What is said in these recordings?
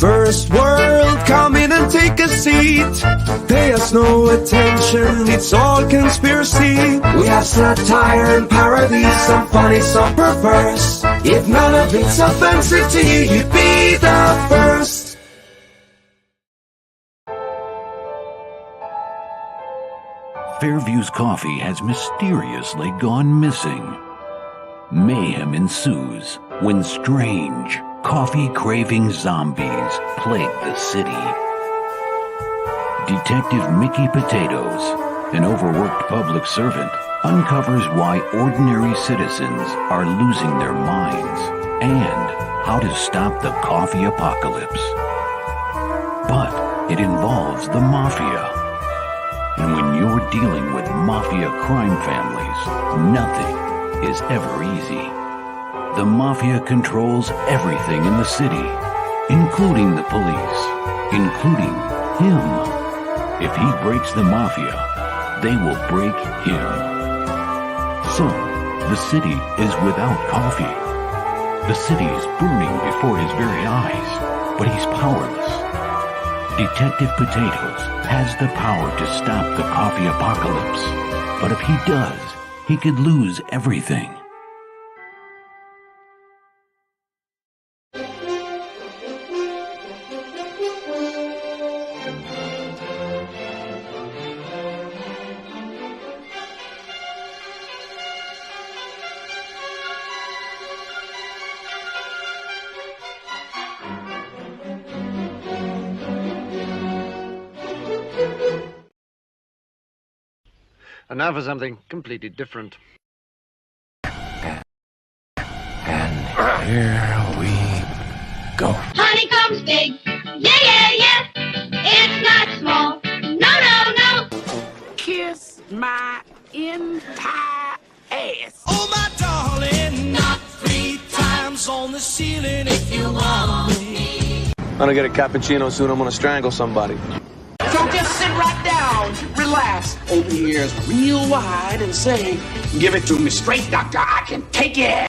First world, come in and take a seat. Pay us no attention, it's all conspiracy. We have satire and parody, some funny, some perverse. If none of it's offensive to you, you'd be the first. Fairview's coffee has mysteriously gone missing. Mayhem ensues when strange, coffee-craving zombies plague the city. Detective Mickey Potatoes, an overworked public servant, uncovers why ordinary citizens are losing their minds and how to stop the coffee apocalypse. But it involves the mafia. And when you're dealing with mafia crime families, nothing is ever easy. The mafia controls everything in the city, including the police, including him. If he breaks the mafia, they will break him. So, the city is without coffee. The city is burning before his very eyes, but he's powerless. Detective Potatoes has the power to stop the coffee apocalypse, but if he does, he could lose everything. And now for something completely different. And here we go. Honeycomb's big. Yeah, yeah, yeah. It's not small. No, no, no. Kiss my entire ass. Oh, my darling, not 3 times on the ceiling if you want me. I'm gonna get a cappuccino soon. I'm gonna strangle somebody. So just sit right down, relax, open your ears real wide and say, give it to me straight, doctor, I can take it.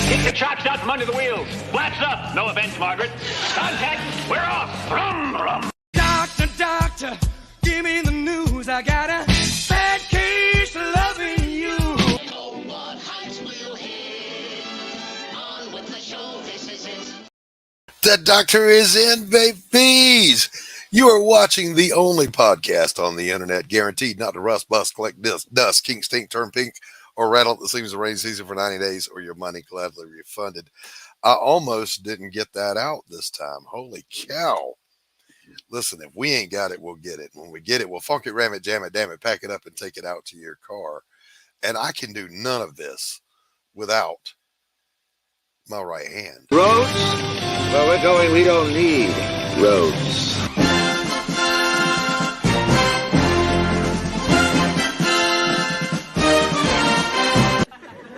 Kick the chocks out from under the wheels. Flaps up. No offense, Margaret. Contact. We're off. Rum, rum. Doctor, doctor, give me the news. I got a bad case of loving you. Oh, what heights will hit? On with the show, this is it. The doctor is in, babies. You are watching the only podcast on the internet guaranteed not to rust, bust, collect dust, kink, stink, turn pink, or rattle at the seams of rainy season for 90 days or your money gladly refunded. I almost didn't get that out this time. Holy cow. Listen, if we ain't got it, we'll get it. When we get it, we'll funk it, ram it, jam it, damn it, pack it up and take it out to your car. And I can do none of this without my right hand. Roads? Where we're going, we don't need roads.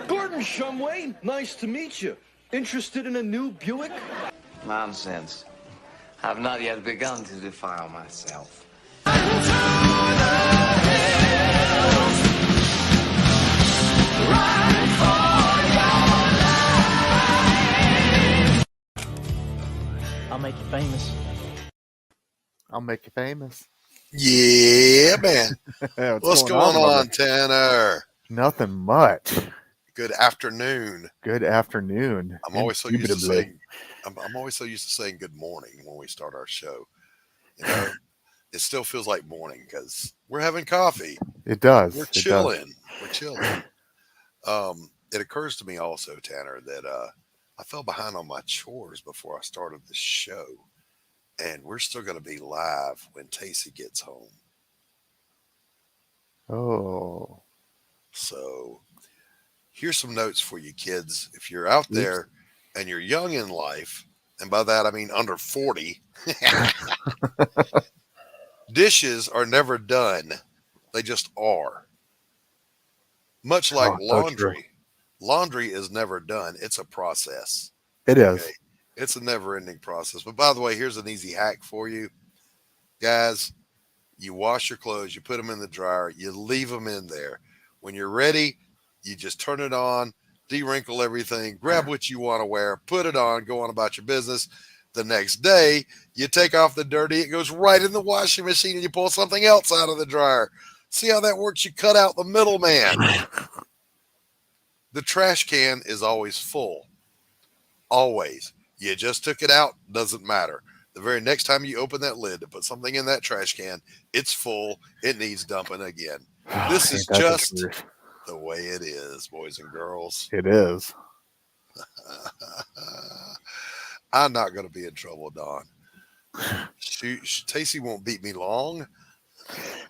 Gordon Shumway, nice to meet you. Interested in a new Buick? Nonsense. I've not yet begun to defile myself. I'll make you famous. I'll make you famous. Yeah, man. What's going on, Tanner? Nothing much. Good afternoon. Good afternoon. I'm always so used to saying I'm always so used to saying good morning when we start our show. You know, it still feels like morning because we're having coffee. It does. We're chilling. We're chilling. It occurs to me also, Tanner, that I fell behind on my chores before I started the show, and we're still going to be live when Tacey gets home. Oh. So here's some notes for you kids. If you're out there and you're young in life, and by that I mean under 40, dishes are never done. They just are. Much like laundry. Laundry is never done. It's a process. It is. It's a never-ending process. But by the way, here's an easy hack for you. Guys, You wash your clothes, you put them in the dryer, you leave them in there. When you're ready, you just turn it on, de-wrinkle everything, grab what you want to wear, put it on, go on about your business. The next day, you take off the dirty, it goes right in the washing machine, and you pull something else out of the dryer. See how that works? You cut out the middleman. The trash can is always full. Always. You just took it out, doesn't matter. The very next time you open that lid to put something in that trash can, it's full. It needs dumping again. This is just the way it is, boys and girls. It is. I'm not going to be in trouble, Dawn. Tacey won't beat me long.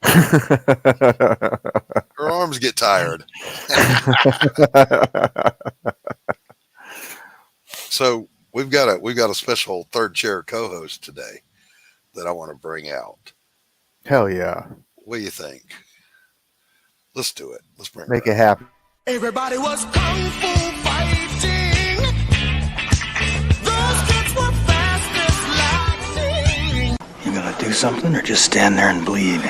Her arms get tired. So we've got a special third chair co-host today that I want to bring out. Hell yeah. What do you think? Let's do it. Let's bring Make it happen. Everybody was kung fu fighting. Those kids were fast as lightning. You gonna do something or just stand there and bleed?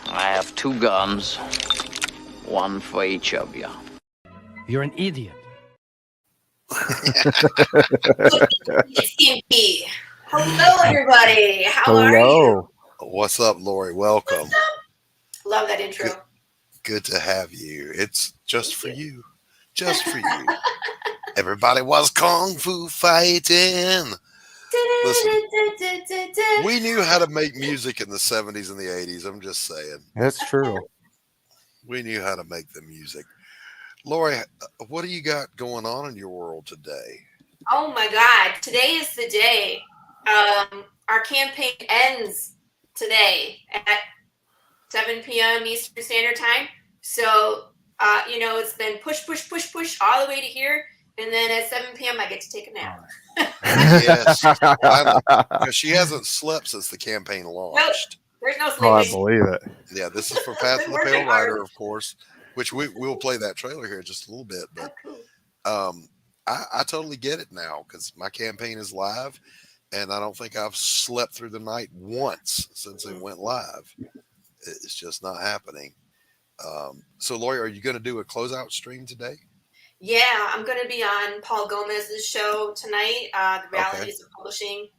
I have 2 guns, 1 for each of you. You're an idiot. Hello, everybody. How are you? What's up, Laurie? Welcome. Love that intro. Good to have you. It's just for you. Just for you. Everybody was kung fu fighting. Listen, we knew how to make music in the 70s and the 80s. I'm just saying. That's true. We knew how to make the music. Laurie, what do you got going on in your world today? Oh my God. Today is the day. Our campaign ends today at 7 p.m. Eastern Standard Time. So, it's been push all the way to here. And then at 7 p.m., I get to take a nap. Yes. Because she hasn't slept since the campaign launched. Nope, there's no sleeping. Oh, I believe it. Yeah, this is for Path of the Pale Rider, of course, which we'll play that trailer here in just a little bit. But I totally get it now because my campaign is live, and I don't think I've slept through the night once since it went live. It's just not happening. So, Laurie, are you going to do a closeout stream today? Yeah, I'm going to be on Paul Gomez's show tonight. The Realities of Publishing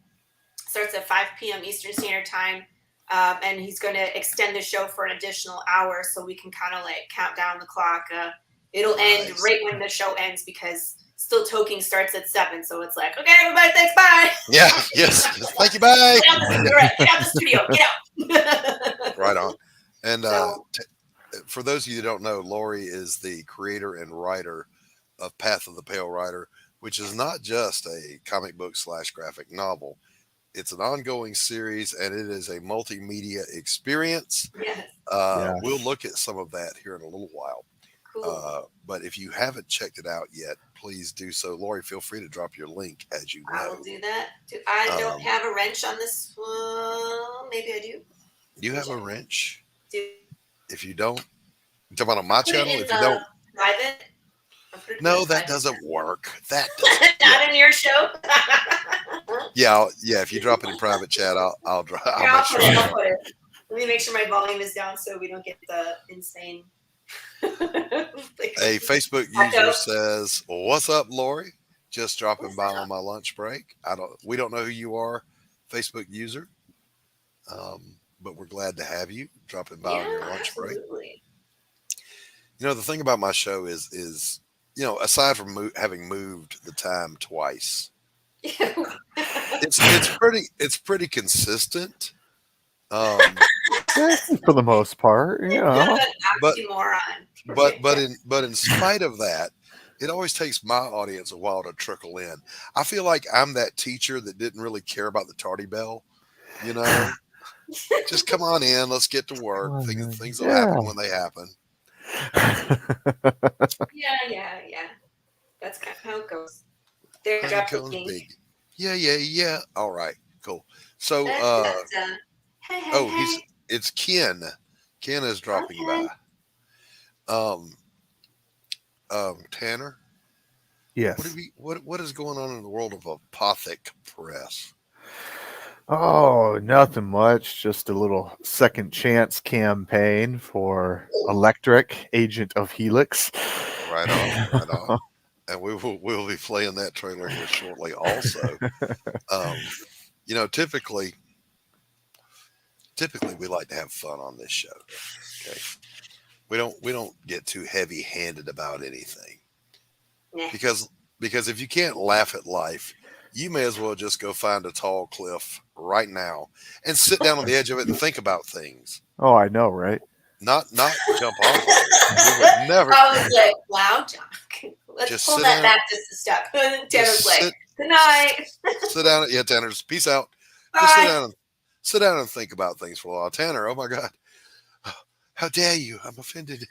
starts at 5 p.m. Eastern Standard Time. And he's going to extend the show for an additional hour so we can kind of like count down the clock. It'll end right when the show ends because Still Toking starts at 7. So it's like, okay, everybody, thanks, bye. Yeah, yes. Thank you, bye. Get out the studio. Get out. Right on. And for those of you who don't know, Laurie is the creator and writer of Path of the Pale Rider, which is not just a comic book / graphic novel. It's an ongoing series, and it is a multimedia experience. Yes. We'll look at some of that here in a little while. Cool. But if you haven't checked it out yet, please do so. Laurie, feel free to drop your link as you know. I will do that. I don't have a wrench on this one. Maybe I do. You have a wrench? Do. If you don't, you talking about on my channel? If you don't, private. No, that doesn't work. That not in your show. Yeah. If you drop it in private chat, I'll drop. I'll put it. Let me make sure my volume is down so we don't get the insane. A Facebook user says, "What's up, Laurie? Just dropping by on my lunch break. We don't know who you are, Facebook user, but we're glad to have you dropping by on your lunch break." The thing about my show is aside from having moved the time twice, it's pretty consistent. For the most part, but in spite of that, it always takes my audience a while to trickle in. I feel like I'm that teacher that didn't really care about the tardy bell. Just come on in, let's get to work. Things will happen when they happen. Yeah. That's kind of how it goes. They're dropping big. Yeah. All right, cool. So, hey. it's Ken. Ken is dropping by. Um, Tanner, Yes. what is going on in the world of Apothic Press? Oh, nothing much. Just a little second chance campaign for Electric, Agent of Helix. Right on, right on. And we'll be playing that trailer here shortly. Also, typically we like to have fun on this show. Okay, we don't get too heavy handed about anything because if you can't laugh at life, you may as well just go find a tall cliff right now and sit down on the edge of it and think about things. Oh, I know, right? Not jump off of it. We would never. I was like, wow, John. Let's Just pull sit that down. back just a step. And Tanner's like, good night. Sit down. Yeah, Tanner, just peace out. Bye. Just sit down and think about things for a while. Tanner, oh my God. How dare you? I'm offended.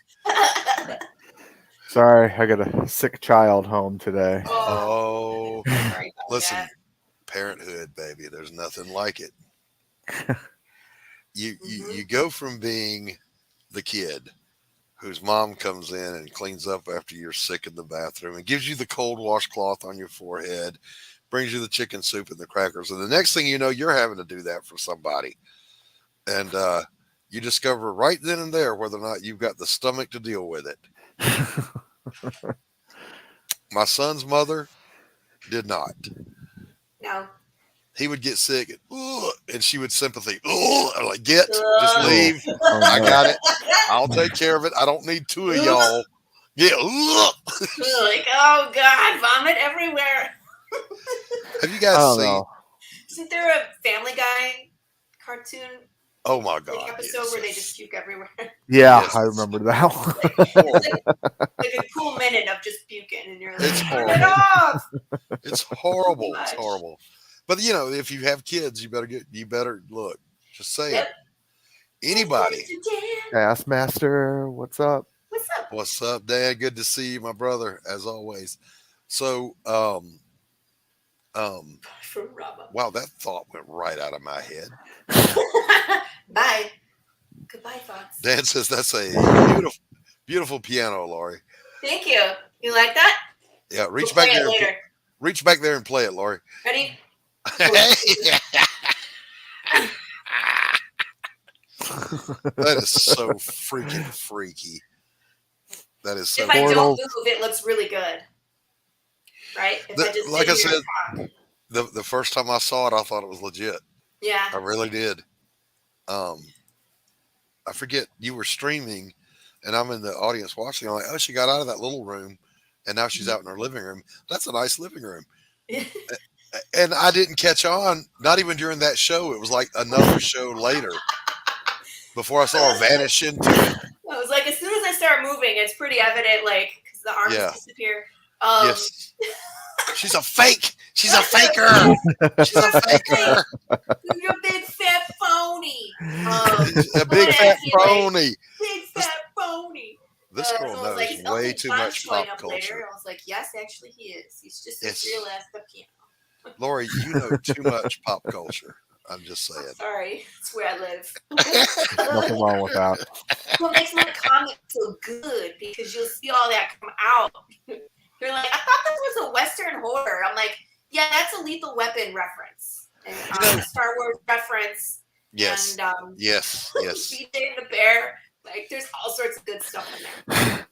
Sorry, I got a sick child home today. Oh, listen, parenthood, baby. There's nothing like it. You go from being the kid whose mom comes in and cleans up after you're sick in the bathroom and gives you the cold washcloth on your forehead, brings you the chicken soup and the crackers, and the next thing you know, you're having to do that for somebody, and you discover right then and there whether or not you've got the stomach to deal with it. My son's mother did not. No. He would get sick and she would sympathy. I'm like, just leave. I got it. I'll take care of it. I don't need two of y'all. Yeah. Like, oh God, vomit everywhere. Have you guys seen? Isn't there a Family Guy cartoon? Oh my God! Episode where they just puke everywhere. Yeah, yes. I remember that one. like a cool minute of just puking, and you're like, it's horrible. Turn it off. It's horrible. It's horrible. But if you have kids, you better look. Just say it. Anybody. Bassmaster, what's up? What's up, Dad? Good to see you, my brother, as always. So, wow, that thought went right out of my head. Bye. Goodbye, thoughts. Dad says that's a beautiful, beautiful piano, Laurie. Thank you. You like that? Yeah, reach back there and play it, Laurie. Ready? That is so freaking freaky. That is so. If I don't move, it looks really good, right? Like I said, the first time I saw it, I thought it was legit. Yeah, I really did. I forget you were streaming, and I'm in the audience watching. I'm like, oh, she got out of that little room, and now she's out in her living room. That's a nice living room. And I didn't catch on, not even during that show. It was like another show later before I saw her vanish into it. I was like, as soon as I start moving, it's pretty evident, like, because the arms disappear. Yes. She's a fake. She's a faker. She's a faker. You're a big fat phony. A big fat phony. Big fat phony. This girl knows way too much pop culture. I was like, yes, actually he is. He's just as real as the piano. Laurie, you know too much pop culture. I'm just saying. Sorry, it's where I live. Nothing wrong with that. What makes my comic so good? Because you'll see all that come out. You're like, I thought this was a Western horror. I'm like, yeah, that's a Lethal Weapon reference and Star Wars reference. Yes. And yes. BJ and the Bear. Like, there's all sorts of good stuff in there.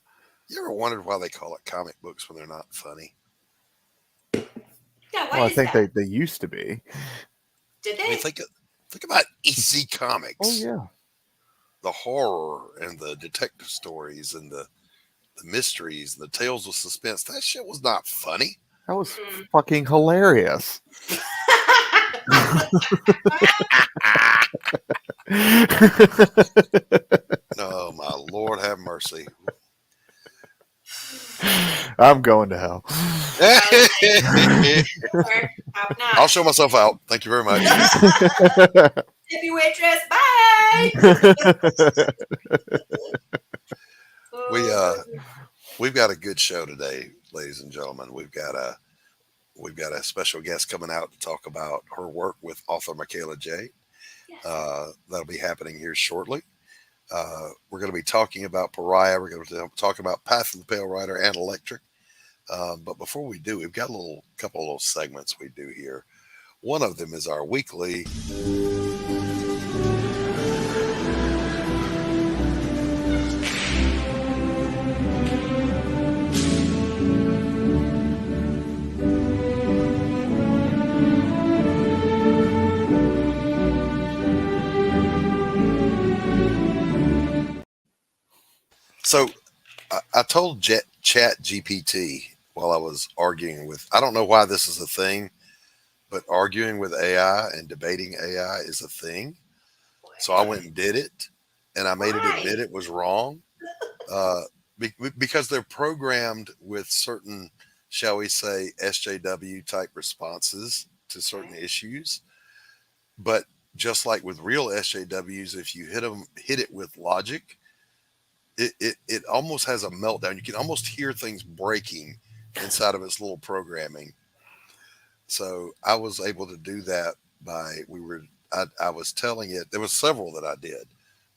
You ever wondered why they call it comic books when they're not funny? Yeah, I think they used to be. Did they? I mean, think about EC Comics. Oh yeah. The horror and the detective stories and the mysteries and the tales of suspense. That shit was not funny. That was fucking hilarious. Oh my Lord, have mercy. I'm going to hell. I'll show myself out. Thank you very much. Tippy waitress, bye. We've got a good show today, ladies and gentlemen. We've got a special guest coming out to talk about her work with author Michaela J. That'll be happening here shortly. We're going to be talking about Pariah. We're going to talk about Path of the Pale Rider and Electric. But before we do, we've got a couple of little segments we do here. One of them is our weekly. So I told Chat GPT while I was arguing with, I don't know why this is a thing, but arguing with AI and debating AI is a thing. So I went and did it, and I made it admit it was wrong because they're programmed with certain, shall we say, SJW type responses to certain issues. But just like with real SJWs, if you hit it with logic, it almost has a meltdown. You can almost hear things breaking inside of its little programming. So I was able to do that I was telling it, there was several that I did,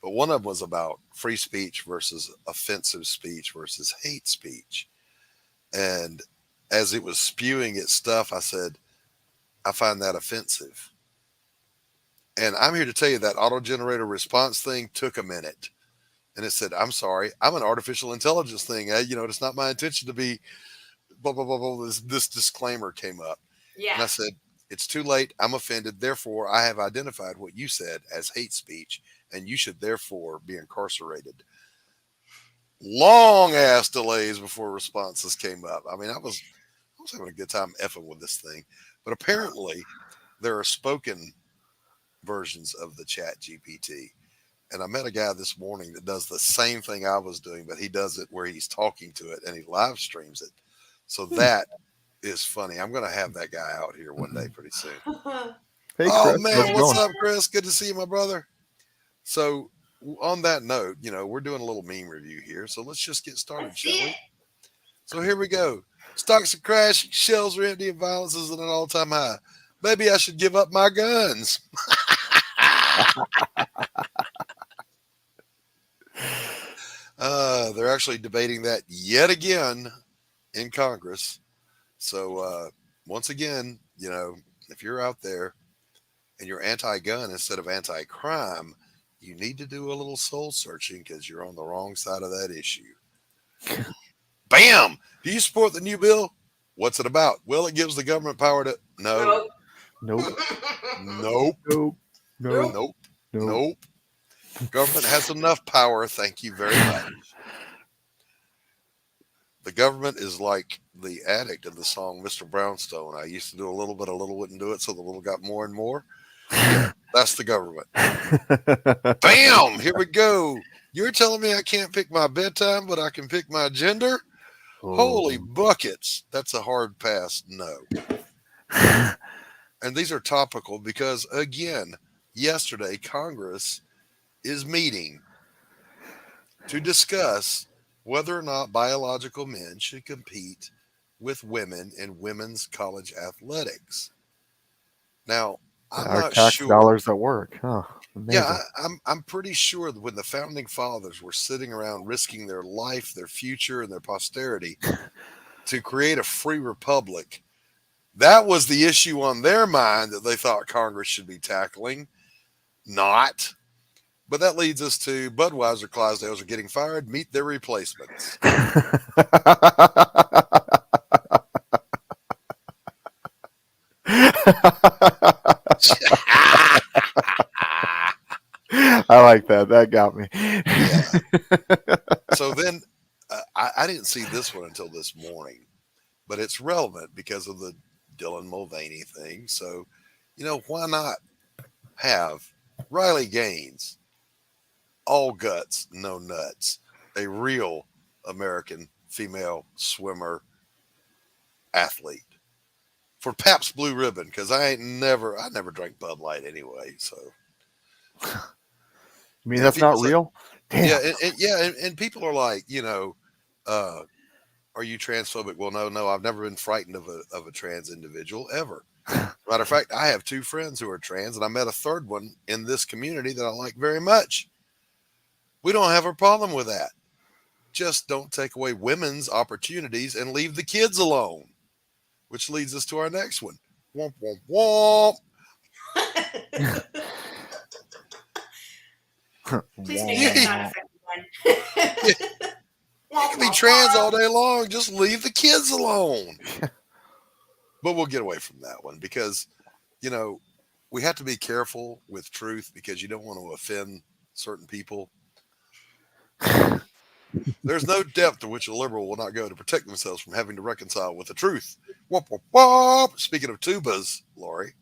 but one of them was about free speech versus offensive speech versus hate speech. And as it was spewing its stuff, I said, I find that offensive. And I'm here to tell you that auto-generator response thing took a minute. And it said, I'm sorry, I'm an artificial intelligence thing. It's not my intention to be blah, blah, blah, blah. This disclaimer came up. Yeah. And I said, it's too late. I'm offended. Therefore, I have identified what you said as hate speech, and you should therefore be incarcerated. Long ass delays before responses came up. I mean, I was having a good time effing with this thing. But apparently, there are spoken versions of the Chat GPT. And I met a guy this morning that does the same thing I was doing, but he does it where he's talking to it and he live streams it. So that is funny. I'm going to have that guy out here one day pretty soon. Hey, oh, Chris, man. What's up, Chris? Good to see you, my brother. So on that note, we're doing a little meme review here. So let's just get started, shall we? So here we go. Stocks are crashing. Shelves are empty and violence is at an all-time high. Maybe I should give up my guns. They're actually debating that yet again in Congress. So once again, if you're out there and you're anti-gun instead of anti-crime, you need to do a little soul searching because you're on the wrong side of that issue. Bam! Do you support the new bill? What's it about? Well, it gives the government power to... No. Nope. Nope. Nope. Nope. Nope. Nope. Government has enough power. Thank you very much. The government is like the addict of the song Mr. Brownstone. I used to do a little, but a little wouldn't do it, so the little got more and more. That's the government. Bam! Here we go. You're telling me I can't pick my bedtime, but I can pick my gender? Oh. Holy buckets. That's a hard pass. No. And these are topical because, again, yesterday, Congress is meeting to discuss whether or not biological men should compete with women in women's college athletics. Now, I'm our not tax sure. Dollars at work. Huh. Amazing. Yeah, I'm pretty sure that when the founding fathers were sitting around risking their life, their future, and their posterity to create a free republic, that was the issue on their mind that they thought Congress should be tackling. Not. But that leads us to Budweiser Clydesdales are getting fired. Meet their replacements. I like that. That got me. Yeah. So then I didn't see this one until this morning, but it's relevant because of the Dylan Mulvaney thing. So, why not have Riley Gaines, all guts, no nuts, a real American female swimmer athlete for Pabst Blue Ribbon? Because I never drank Bud Light anyway. So, I mean, that's not real. Damn. Yeah, and people are like, are you transphobic? Well, no, I've never been frightened of a trans individual ever. Matter of fact, I have 2 friends who are trans, and I met a third one in this community that I like very much. We don't have a problem with that. Just don't take away women's opportunities and leave the kids alone. Which leads us to our next one. Womp, womp, womp. Please make that sound effect again. You can be trans all day long. Just leave the kids alone. But we'll get away from that one because, you know, we have to be careful with truth because you don't want to offend certain people. There's no depth to which a liberal will not go to protect themselves from having to reconcile with the truth. Whoop, whoop, whoop. Speaking of tubas, Laurie.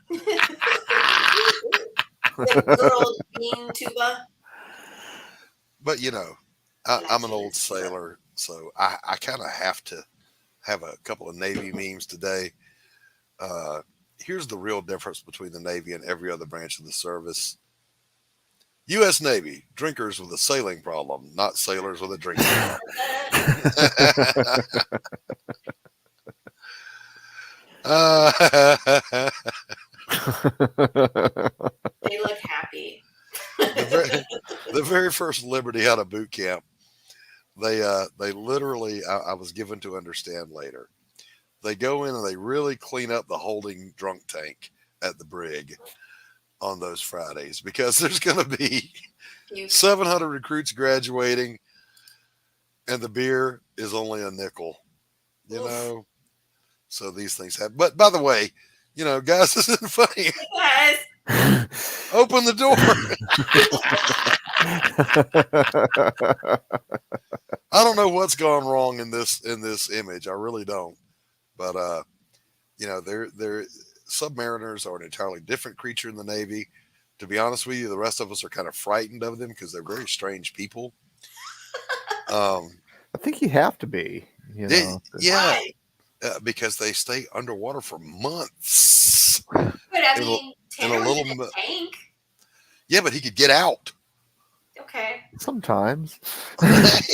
The girl bean tuba. But, you know, I'm an old sailor, so I kind of have to have a couple of Navy memes today. Here's the real difference between the Navy and every other branch of the service. U.S. Navy, drinkers with a sailing problem, not sailors with a drinking problem. They look happy. The very first Liberty out of boot camp, they literally, I was given to understand later, they go in and they really clean up the holding drunk tank at the brig on those Fridays because there's going to be 700 recruits graduating and the beer is only a nickel, you know? So these things happen. But by the way, you know, guys, this isn't funny. Guys. Open the door. I don't know what's gone wrong in this image. I really don't. But you know, they're submariners are an entirely different creature in the Navy. To be honest with you, the rest of us are kind of frightened of them because they're very strange people. I think you have to be. You know, yeah. Because they stay underwater for months. But I mean, Tanner was in a tank. Yeah, but he could get out. Okay. Sometimes. Right?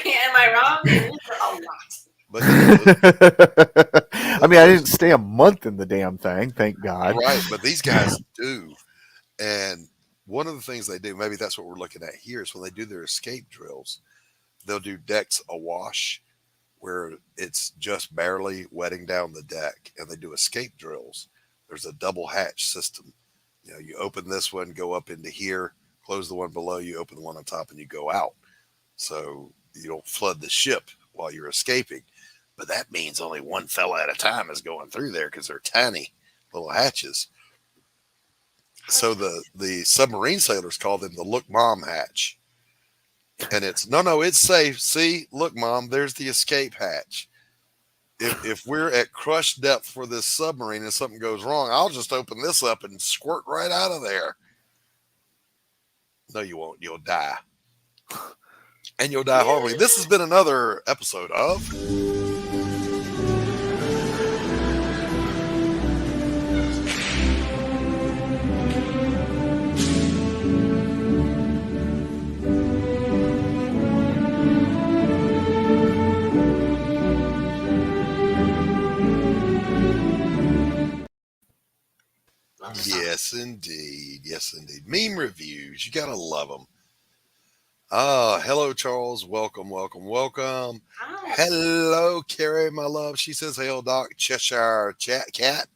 Am I wrong? A lot. But I mean, I didn't stay a month in the damn thing, thank God. Right, but these guys do. And one of the things they do, maybe that's what we're looking at here, is when they do their escape drills, they'll do decks awash where it's just barely wetting down the deck, and they do escape drills. There's a double hatch system. You know, you open this one, go up into here, close the one below, you open the one on top, and you go out. So you don't flood the ship while you're escaping. But that means only one fella at a time is going through there because they're tiny little hatches. So the submarine sailors call them the look mom hatch. And it's it's safe. See, look, Mom, there's the escape hatch. If we're at crush depth for this submarine and something goes wrong, I'll just open this up and squirt right out of there. No, you won't. You'll die. And you'll die horribly. This has been another episode of Yes, indeed. Yes, indeed. Meme reviews. You got to love them. Hello, Charles. Welcome, welcome, welcome. Hi. Hello, Carrie, my love. She says, hail, Doc, Cheshire Cat,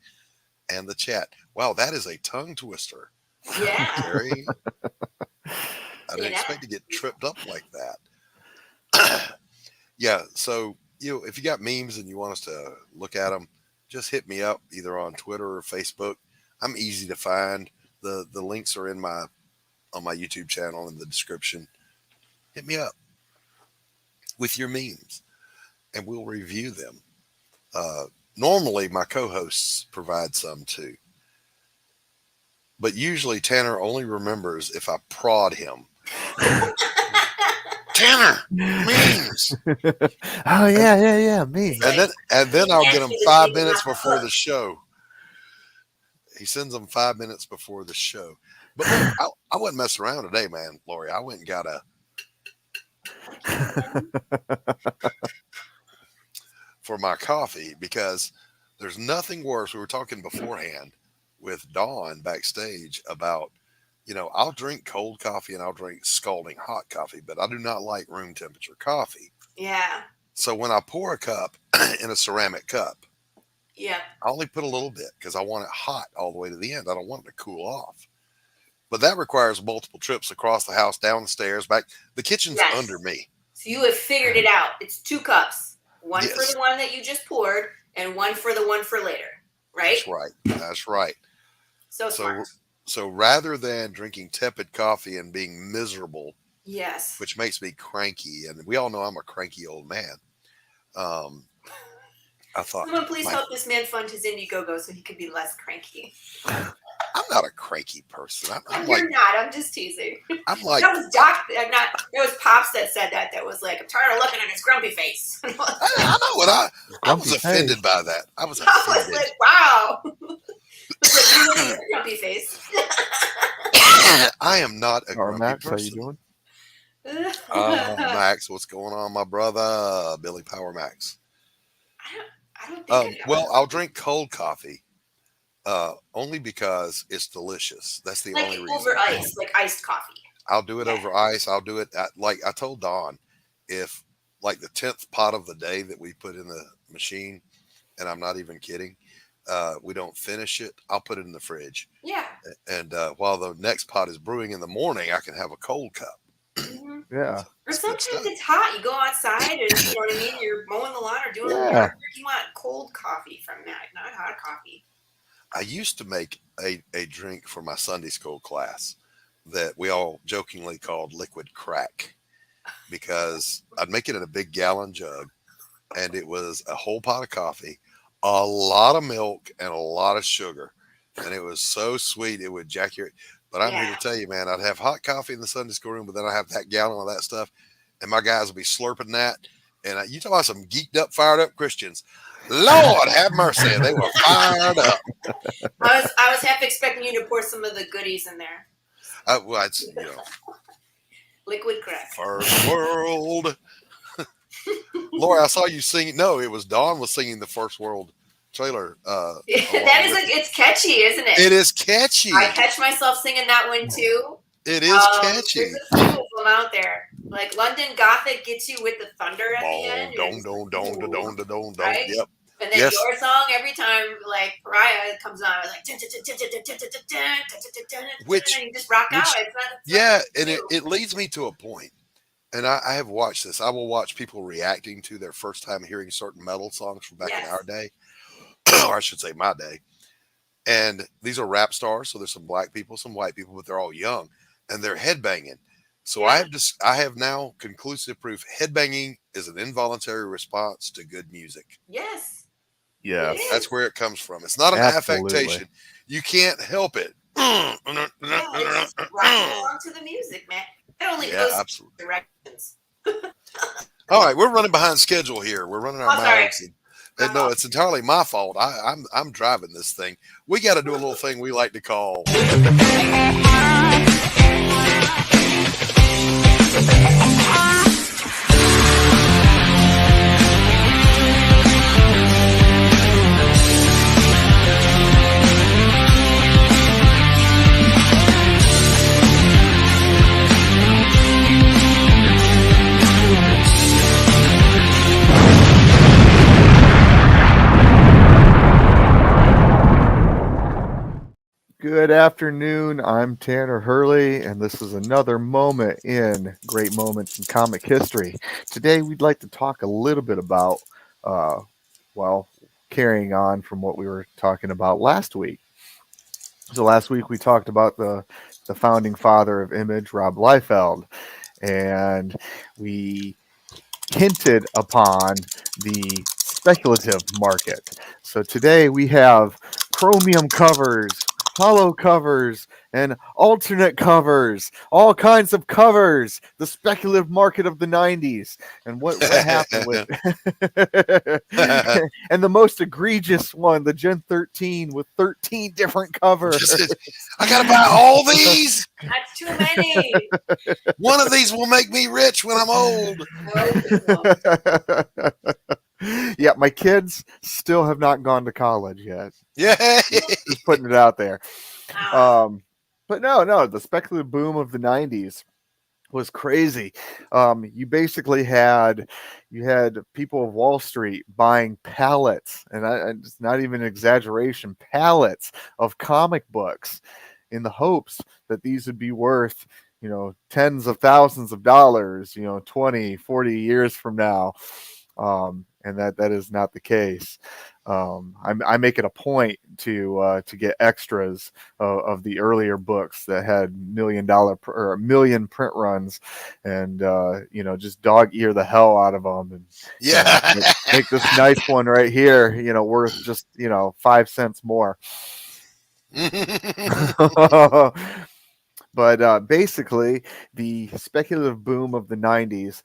and the chat. Wow, that is a tongue twister. Yeah. Carrie. I didn't expect to get tripped up like that. Yeah, so, you know, if you got memes and you want us to look at them, just hit me up either on Twitter or Facebook. I'm easy to find. The links are on my YouTube channel in the description. Hit me up with your memes and we'll review them. Normally my co-hosts provide some too, but usually Tanner only remembers if I prod him. Tanner, memes. Oh yeah, memes. And then I'll get them 5 minutes before the show. He sends them 5 minutes before the show. But look, I wasn't messing around today, man, Laurie. I went and got for my coffee because there's nothing worse. We were talking beforehand with Dawn backstage about, I'll drink cold coffee and I'll drink scalding hot coffee, but I do not like room temperature coffee. Yeah. So when I pour a cup in a ceramic cup, yeah, I only put a little bit because I want it hot all the way to the end. I don't want it to cool off. But that requires multiple trips across the house, down the stairs, back. The kitchen's under me. So you have figured it out. It's 2 cups. One for the one that you just poured and one for the one for later, right? That's right. So smart. So rather than drinking tepid coffee and being miserable, yes, which makes me cranky, and we all know I'm a cranky old man. I thought, someone please help this man fund his Indiegogo so he could be less cranky. I'm not a cranky person. You're not. I'm just teasing. I'm like that was Doc. I'm not. It was Pops that said that. That was like, I'm tired of looking at his grumpy face. I know what I was offended by that. I was offended. I was like, wow. Like, you look at your grumpy face. I am not a grumpy Max, person. how you doing? Max, what's going on, my brother? Billy Power Max. I don't think well, I'll drink cold coffee only because it's delicious. That's the only reason. Over ice, like iced coffee. I'll do it over ice. I'll do it like I told Dawn, if like the 10th pot of the day that we put in the machine, and I'm not even kidding, we don't finish it, I'll put it in the fridge. Yeah. And while the next pot is brewing in the morning, I can have a cold cup. Mm-hmm. Yeah. Or sometimes it's hot. You go outside and you know what I mean? You're mowing the lawn or doing the work. You want cold coffee from that, not hot coffee. I used to make a drink for my Sunday school class that we all jokingly called liquid crack, because I'd make it in a big gallon jug, and it was a whole pot of coffee, a lot of milk, and a lot of sugar. And it was so sweet, it would jack your... But I'm here to tell you, man, I'd have hot coffee in the Sunday school room, but then I have that gallon of that stuff, and my guys would be slurping that. And you talk about some geeked up, fired up Christians. Lord have mercy, they were fired up. I was half expecting you to pour some of the goodies in there. Well, it's, liquid crack. First world. Laurie, I saw you singing. No, it was Dawn was singing the First World trailer. It's catchy, isn't it? It is catchy. I catch myself singing that one too. It is catchy. There's a few of them out there. Like London Gothic gets you with the thunder at the end. Right? Yep. And then your song, every time like Perotta comes on, it's like which and you just rock out. And it leads me to a point. And I have watched this. I will watch people reacting to their first time hearing certain metal songs from back in our day. Or I should say my day. And these are rap stars. So there's some black people, some white people, but they're all young and they're headbanging. So I have now conclusive proof headbanging is an involuntary response to good music. Yes. Yeah. That's where it comes from. It's not an affectation. You can't help it. Rock along to the music, man. It only goes absolutely. directions. All right, we're running behind schedule here. We're running our mouths. And no, it's entirely my fault. I'm driving this thing. We got to do a little thing we like to call. Good afternoon. I'm Tanner Hurley, and this is another moment in Great Moments in Comic History. Today, we'd like to talk a little bit about, carrying on from what we were talking about last week. So last week, we talked about the founding father of Image, Rob Liefeld, and we hinted upon the speculative market. So today, we have chromium covers, hollow covers, and alternate covers, all kinds of covers, the speculative market of the 90s, and what happened with and the most egregious one, the Gen 13 with 13 different covers. I gotta buy all these. That's too many. One of these will make me rich when I'm old. Yeah, my kids still have not gone to college yet. Yeah, just putting it out there. But no, the speculative boom of the '90s was crazy. You basically had people of Wall Street buying pallets, and it's not even an exaggeration, pallets of comic books in the hopes that these would be worth, tens of thousands of dollars, 20, 40 years from now. And that is not the case. I make it a point to get extras of the earlier books that had $1 million print runs, and just dog ear the hell out of them, and make this nice one right here, worth just 5 cents more. But basically, the speculative boom of the '90s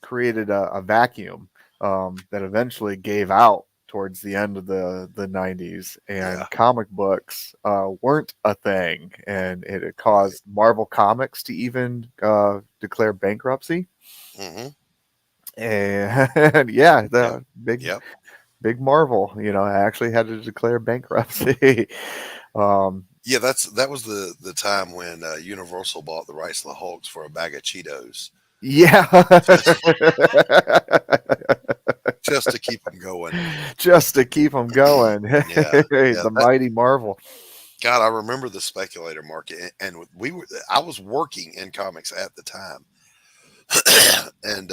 created a vacuum that eventually gave out towards the end of the '90s, and comic books weren't a thing, and it caused Marvel Comics to even declare bankruptcy. Mm-hmm. And big Marvel, actually had to declare bankruptcy. That was the time when Universal bought the rights to the Hulks for a bag of Cheetos. Yeah. Just to keep them going. The mighty Marvel. God, I remember the speculator market, and I was working in comics at the time. And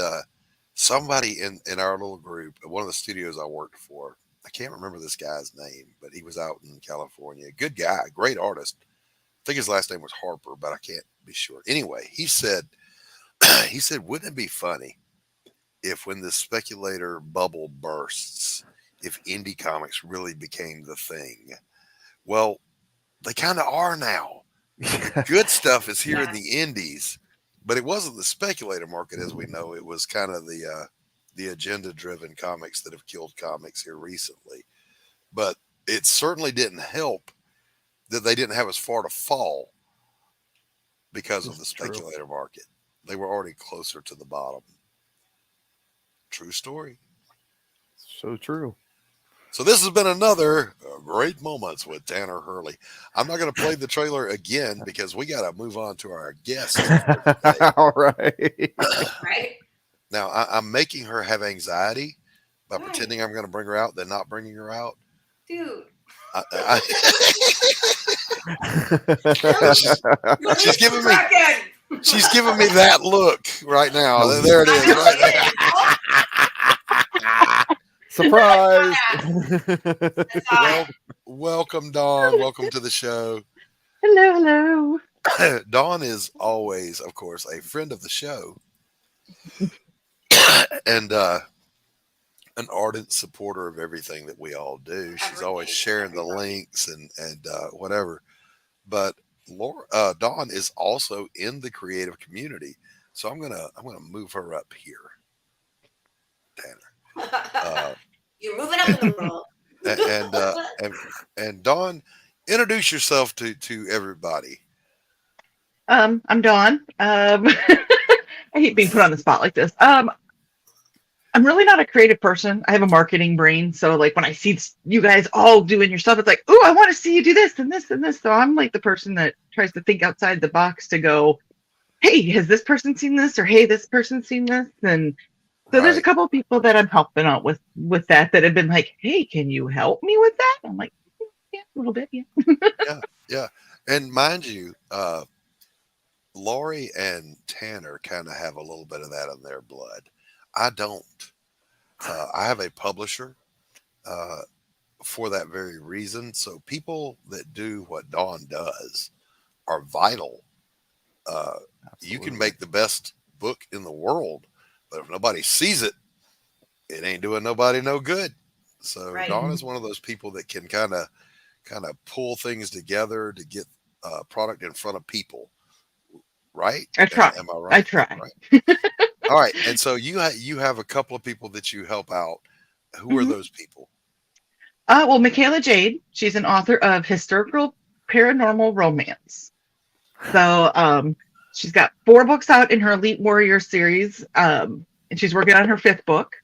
somebody in our little group, one of the studios I worked for, I can't remember this guy's name, but he was out in California. Good guy, great artist. I think his last name was Harper, but I can't be sure. Anyway, he said, wouldn't it be funny if when the speculator bubble bursts, if indie comics really became the thing? Well, they kind of are now. The good stuff is here in the indies, but it wasn't the speculator market as we know. It was kind of the agenda-driven comics that have killed comics here recently. But it certainly didn't help that they didn't have as far to fall because of the speculator market. They were already closer to the bottom. True story. So true. So this has been another Great Moments with Tanner Hurley. I'm not going to play the trailer again because we got to move on to our guest. All right. Right. Now, I'm making her have anxiety by pretending I'm going to bring her out, then not bringing her out. Dude. She's giving me that look right now. There it is. Right there. Surprise. Welcome, Dawn. Welcome to the show. Hello. Dawn is always, of course, a friend of the show and an ardent supporter of everything that we all do. She's always sharing the links and whatever. But Dawn is also in the creative community, so I'm gonna move her up here, Tanner. You're moving up in the world. And Dawn, introduce yourself to everybody. I'm Dawn. I hate being put on the spot like this. I'm really not a creative person. I have a marketing brain. So like when I see you guys all doing your stuff, it's like, oh, I want to see you do this and this and this. So I'm like the person that tries to think outside the box to go, hey, has this person seen this? Or hey, this person's seen this? And so there's a couple of people that I'm helping out with that have been like, hey, can you help me with that? I'm like, yeah, a little bit, yeah. Yeah. And mind you, Laurie and Tanner kind of have a little bit of that in their blood. I don't. I have a publisher for that very reason. So people that do what Dawn does are vital. You can make the best book in the world, but if nobody sees it, it ain't doing nobody no good. So Dawn is one of those people that can kind of pull things together to get product in front of people. Right? I try. Am I right? I try. Right. All right. And so you have a couple of people that you help out. Who are those people? Well, Michaela Jade, she's an author of historical paranormal romance. So she's got 4 books out in her Elite Warrior series, and she's working on her 5th book.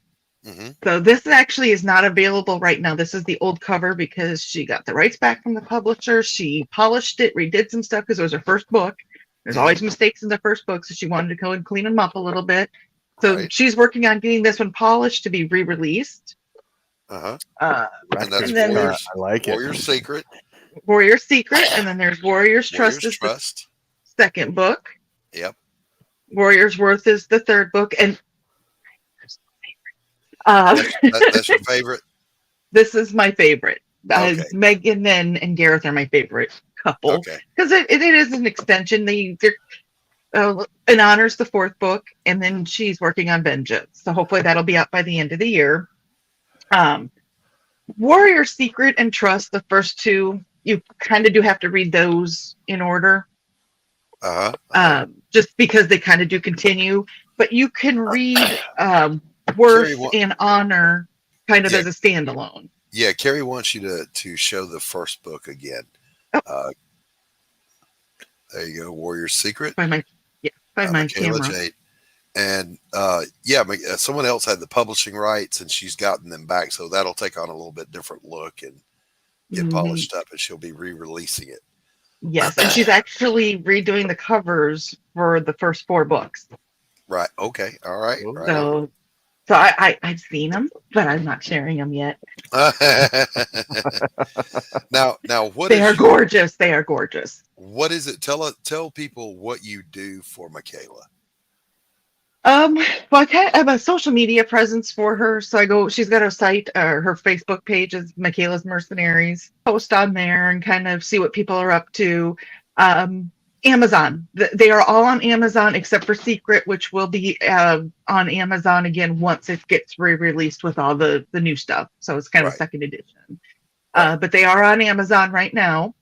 Mm-hmm. So this actually is not available right now. This is the old cover because she got the rights back from the publisher. She polished it, redid some stuff because it was her first book. There's always mistakes in the first book, so she wanted to go and clean them up a little bit. So she's working on getting this one polished to be re-released. And And that's then- Warriors, I like it. Warrior's Secret. Warrior's Secret, and then there's Warrior's Trust is the second book. Yep. Warrior's Worth is the third book, and That's your favorite? This is my favorite. Okay. Megan and Gareth are my favorite couple because it is an extension. They're it honors the fourth book, and then she's working on Vengeance. So hopefully that'll be out by the end of the year. Warrior Secret and Trust, the first two, you kind of do have to read those in order. Just because they kind of do continue, but you can read Worth and Honor kind of as a standalone. Yeah, Carrie wants you to show the first book again. There you go, Warrior's Secret. By my Michaela camera. Jade. And someone else had the publishing rights, and she's gotten them back, so that'll take on a little bit different look and get polished up, and she'll be re-releasing it. Yes, and she's actually redoing the covers for the first 4 books. Right. Okay. All right. So I've seen them, but I'm not sharing them yet. Now, what they are gorgeous. They are gorgeous. What is it? Tell people what you do for Michaela. Well, I have a social media presence for her. So she's got a site, her Facebook page is Michaela's Mercenaries. Post on there and kind of see what people are up to. Amazon. They are all on Amazon except for Secret, which will be on Amazon again once it gets re-released with all the new stuff. So it's kind of a second edition. But they are on Amazon right now.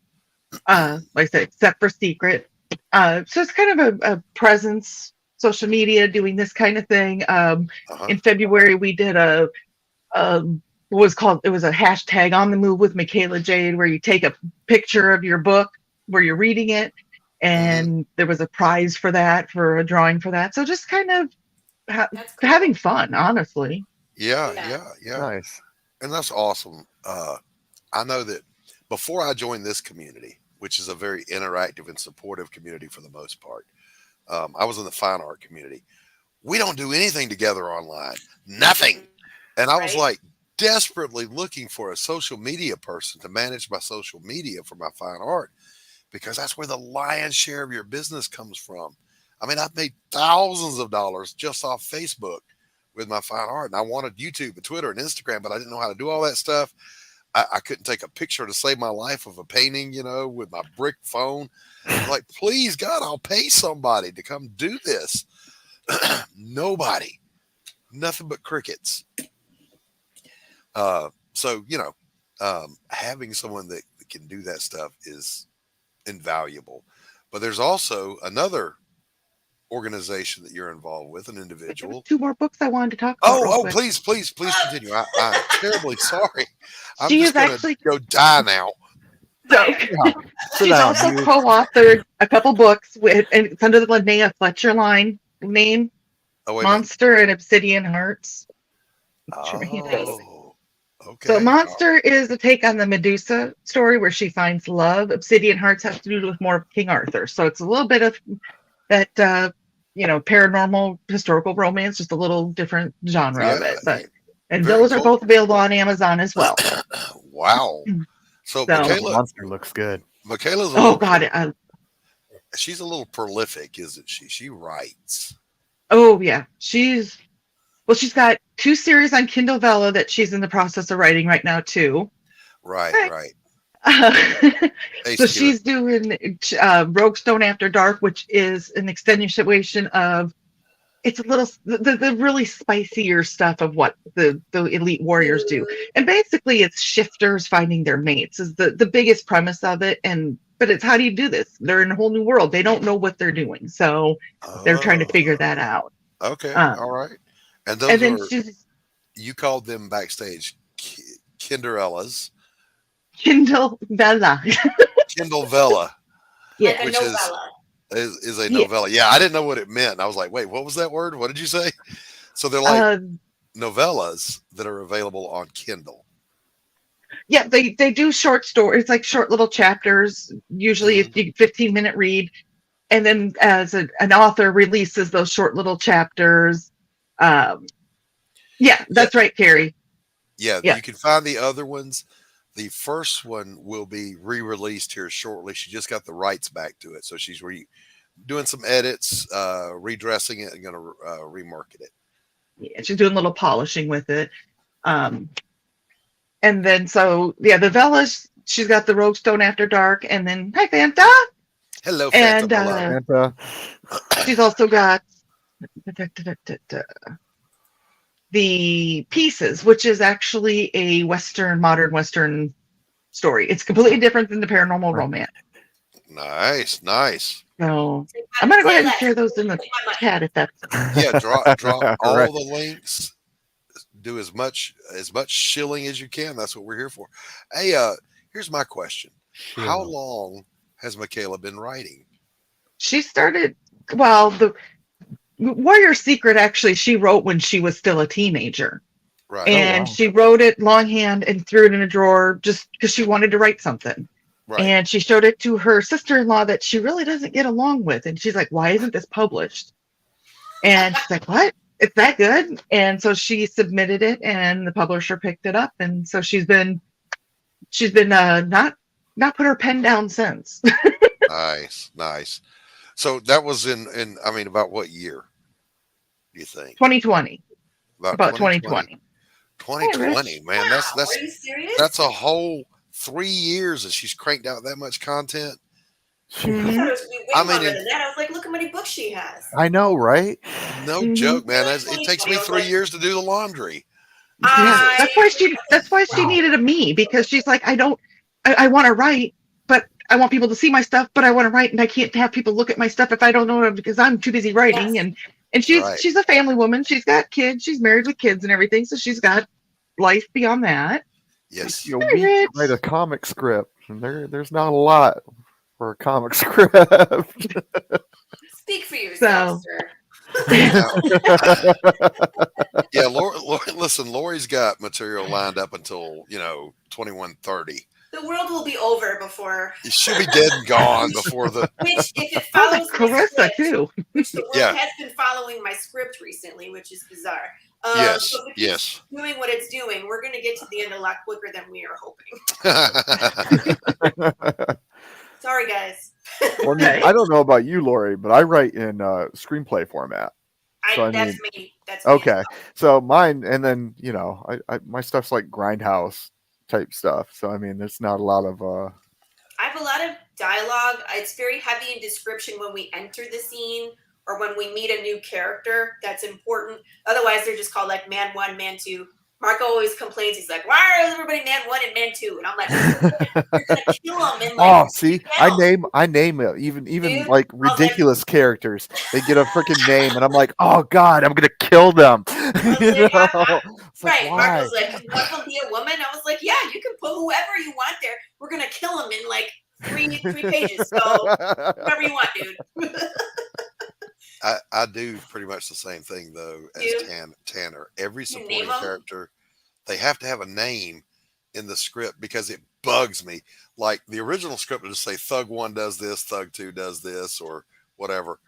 Like I said, except for Secret. So it's kind of a presence, social media, doing this kind of thing. In February, we did it was a hashtag on the move with Michaela Jade, where you take a picture of your book where you're reading it, and there was a prize for that, for a drawing for that. So just kind of having fun, honestly. Yeah. Nice. And that's awesome. I know that before I joined this community, which is a very interactive and supportive community for the most part, I was in the fine art community. We don't do anything together online. Nothing. And I was like desperately looking for a social media person to manage my social media for my fine art, because that's where the lion's share of your business comes from. I mean, I've made thousands of dollars just off Facebook with my fine art. And I wanted YouTube and Twitter and Instagram, but I didn't know how to do all that stuff. I couldn't take a picture to save my life of a painting, with my brick phone. I'm like, please, God, I'll pay somebody to come do this. Nobody. Nothing but crickets. So, having someone that can do that stuff is invaluable. But there's also another organization that you're involved with, an individual. 2 more books I wanted to talk about. Please continue. I'm terribly sorry. I'm She just is going actually- to go die now. So she's also co-authored a couple books and it's under the Linnea Fletcher line name. Monster and Obsidian Hearts. Okay. So Monster is a take on the Medusa story where she finds love. Obsidian Hearts has to do with more of King Arthur. So it's a little bit of that, paranormal historical romance, just a little different genre of it. And those are both available on Amazon as well. Wow. So Michaela, Monster looks good. Michaela's she's a little prolific, isn't she? She writes. Oh yeah, she's got 2 series on Kindle Vella that she's in the process of writing right now too. Right. So she's doing Rogue Stone After Dark, which is an extenuation of it's a little the really spicier stuff of what the elite warriors do, and basically it's shifters finding their mates is the biggest premise of it. But it's how do you do this? They're in a whole new world. They don't know what they're doing, so they're trying to figure that out. Okay, all right. And you called them backstage Kinderellas. Kindle Vella. Kindle Vella. Yeah, which is a novella. Yeah, I didn't know what it meant. I was like, wait, what was that word? What did you say? So they're like novellas that are available on Kindle. Yeah, they do short stories, like short little chapters, usually a 15-minute read. And then as an author releases those short little chapters. Yeah, that's right, Carrie. Yeah, you can find the other ones. The first one will be re-released here shortly. She just got the rights back to it. So she's doing some edits, redressing it, and going to remarket it. Yeah, she's doing a little polishing with it. And then, so, yeah, the Velas, she's got the Roguestone After Dark. And then, hi, Fanta. Hello, and Fanta. She's also got the Pieces, which is actually a modern Western story. It's completely different than the paranormal romance. Nice. So I'm going to go ahead and share those in the chat if that's... Yeah, drop all the links. Do as much shilling as you can. That's what we're here for. Hey, here's my question. How long has Michaela been writing? She started, the Warrior Secret, actually, she wrote when she was still a teenager. Right. And she wrote it longhand and threw it in a drawer just because she wanted to write something. Right. And she showed it to her sister-in-law that she really doesn't get along with. And she's like, why isn't this published? And she's like, what? It's that good? And so she submitted it and the publisher picked it up. And so she's been not put her pen down since. Nice. So that was in about what year do you think? 2020. About 2020. 2020, man. Wow. Are you serious? That's a whole 3 years that she's cranked out that much content. I thought it was going to be way longer than that. I was like, look how many books she has. I know, right? No joke, man. It takes me 3 years to do the laundry. That's why she needed a me, because she's like, I want to write, but I want people to see my stuff, but I want to write, and I can't have people look at my stuff if I don't know it because I'm too busy writing. Yes. And she's a family woman. She's got kids. She's married with kids and everything, so she's got life beyond that. Yes. You write a comic script, and there's not a lot for a comic script. Speak for yourself, sir. Yeah, listen, Laurie's got material lined up until 2130. The world will be over before. She'll be dead and gone before the. Which, if it follows Carissa too. Which the world has been following my script recently, which is bizarre. Yes. So yes. Doing what it's doing, we're going to get to the end a lot quicker than we are hoping. Sorry, guys. Well, I don't know about you, Laurie, but I write in screenplay format. That's me. That's me. Okay. So mine, and then I my stuff's like grindhouse type stuff. So I mean, there's not a lot of. I have a lot of dialogue. It's very heavy in description when we enter the scene or when we meet a new character. That's important. Otherwise, they're just called like man 1, man 2. Marco always complains. He's like, "Why are everybody man 1 and man 2?" And I'm like, "You're gonna kill them." And like, see, I name it. Even Dude, like ridiculous characters, they get a freaking name, and I'm like, "Oh God, I'm gonna kill them." Right? Marco's like, "You want to be a woman?" I was like, "Yeah, you can put whoever you want there. We're gonna kill them in like three pages. So whatever you want, dude." I do pretty much the same thing though as Tanner. Every supporting character, they have to have a name in the script because it bugs me. Like the original script would just say Thug 1 does this, Thug 2 does this, or whatever.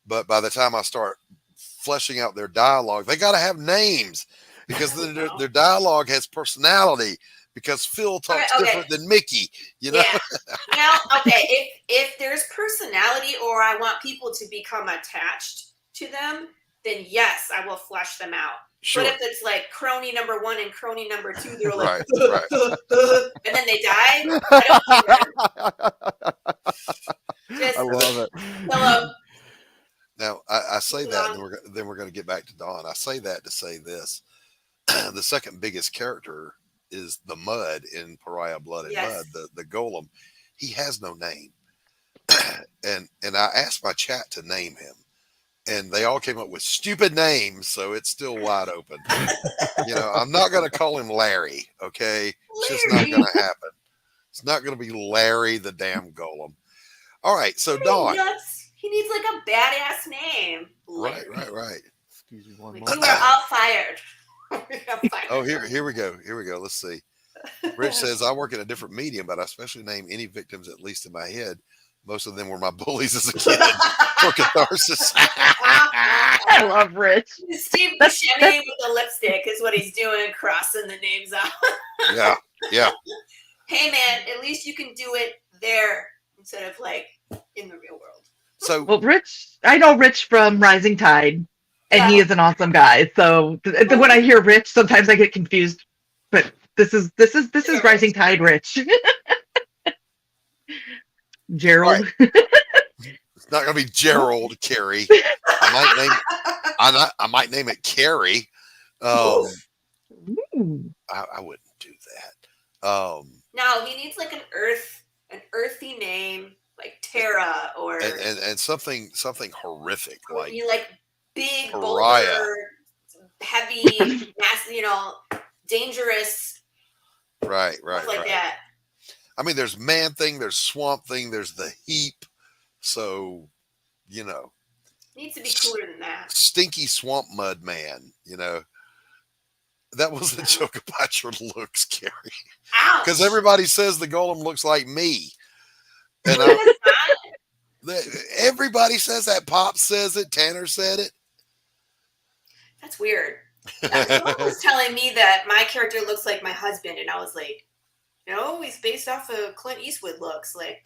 But by the time I start fleshing out their dialogue, they got to have names because their dialogue has personality. Because Phil talks different than Mickey, Yeah. Well, okay. If there's personality or I want people to become attached to them, then yes, I will flesh them out. Sure. But if it's like crony number 1 and crony number 2, they're like, and then they die, I don't I love it. Hello. Now, I say that, and then we're going to get back to Dawn. I say that to say this. The second biggest character is the Mud in Pariah Blood and Mud, the golem. He has no name. and I asked my chat to name him. And they all came up with stupid names, so it's still wide open. I'm not going to call him Larry, okay? It's just not going to happen. It's not going to be Larry the damn golem. All right, so Dawn. He needs like a badass name. Right. Excuse me one like, moment. you are all fired. Oh, here we go. Here we go. Let's see. Rich says, I work in a different medium, but I especially name any victims, at least in my head. Most of them were my bullies as a kid for catharsis. I love Rich. Steve Buscemi with the lipstick is what he's doing, crossing the names out. Yeah, yeah. Hey, man, at least you can do it there instead of like in the real world. So, well, Rich, I know Rich from Rising Tide, and he is an awesome guy. So when I hear Rich, sometimes I get confused. But this is Rising Tide Rich. Gerald. Right. It's not going to be Gerald, Carrie. I might name it Carrie. I wouldn't do that. No, he needs like an earthy name like Terra or and something horrific like big, Pariah. boulder, heavy, dangerous. Right. Like that. I mean, there's Man Thing, there's Swamp Thing, there's the Heap. So, needs to be cooler than that. Stinky Swamp Mud Man, That was a joke about your looks, Carrie. Because everybody says the golem looks like me. And everybody says that. Pop says it. Tanner said it. That's weird. Someone was telling me that my character looks like my husband, and I was like, no, he's based off of Clint Eastwood looks. Like,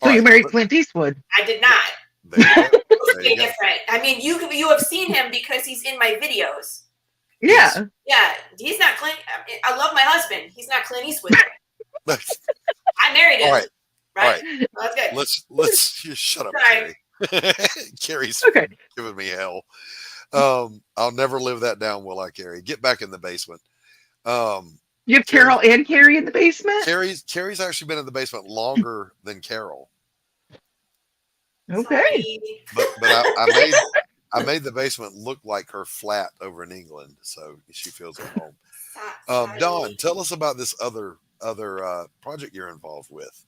so you married Clint Eastwood? I did not. It's different. I mean, you have seen him because he's in my videos. Yeah. Yeah, he's not Clint. I love my husband. He's not Clint Eastwood. I married him. All right. Right. All right. That's good. Let's just shut up, Sorry. Carrie. Carrie's giving me hell. I'll never live that down, will I, Carrie? Get back in the basement. You have Carol and Carrie in the basement? Carrie's actually been in the basement longer than Carol. Okay. But I made the basement look like her flat over in England, so she feels at home. Dawn, tell us about this other project you're involved with.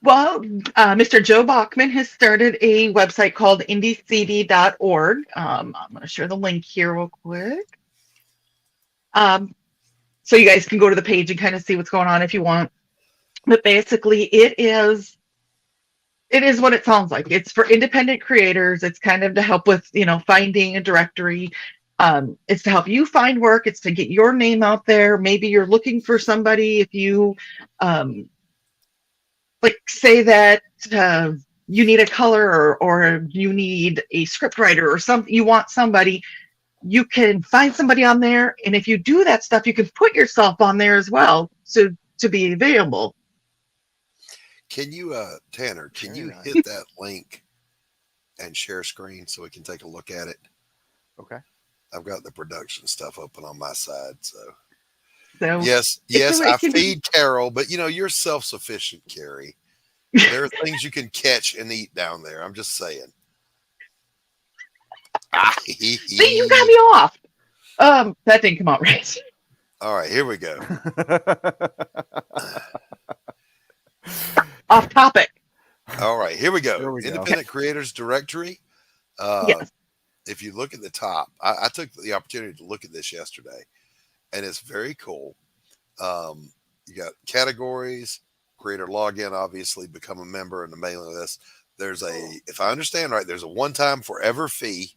Well, Mr. Joe Bachman has started a website called indiecd.org. I'm going to share the link here real quick. So you guys can go to the page and kind of see what's going on if you want. But basically, it is what it sounds like. It's for independent creators. It's kind of to help with, finding a directory. It's to help you find work. It's to get your name out there. Maybe you're looking for somebody. If you, say that you need a color or you need a script writer or something, you want somebody, you can find somebody on there. And if you do that stuff, you can put yourself on there as well to be available. Can you, Tanner, can you hit that link and share screen so we can take a look at it? Okay. I've got the production stuff open on my side. So yes, I feed Carol, but you're self-sufficient, Carrie. There are things you can catch and eat down there. I'm just saying. See, you got me off. That didn't come out right. All right, here we go. Off topic. All right, here we go. Independent Creators Directory. Yes. If you look at the top, I took the opportunity to look at this yesterday, and it's very cool. You got categories, creator login, obviously, become a member in the mailing list. There's if I understand right, there's a one-time forever fee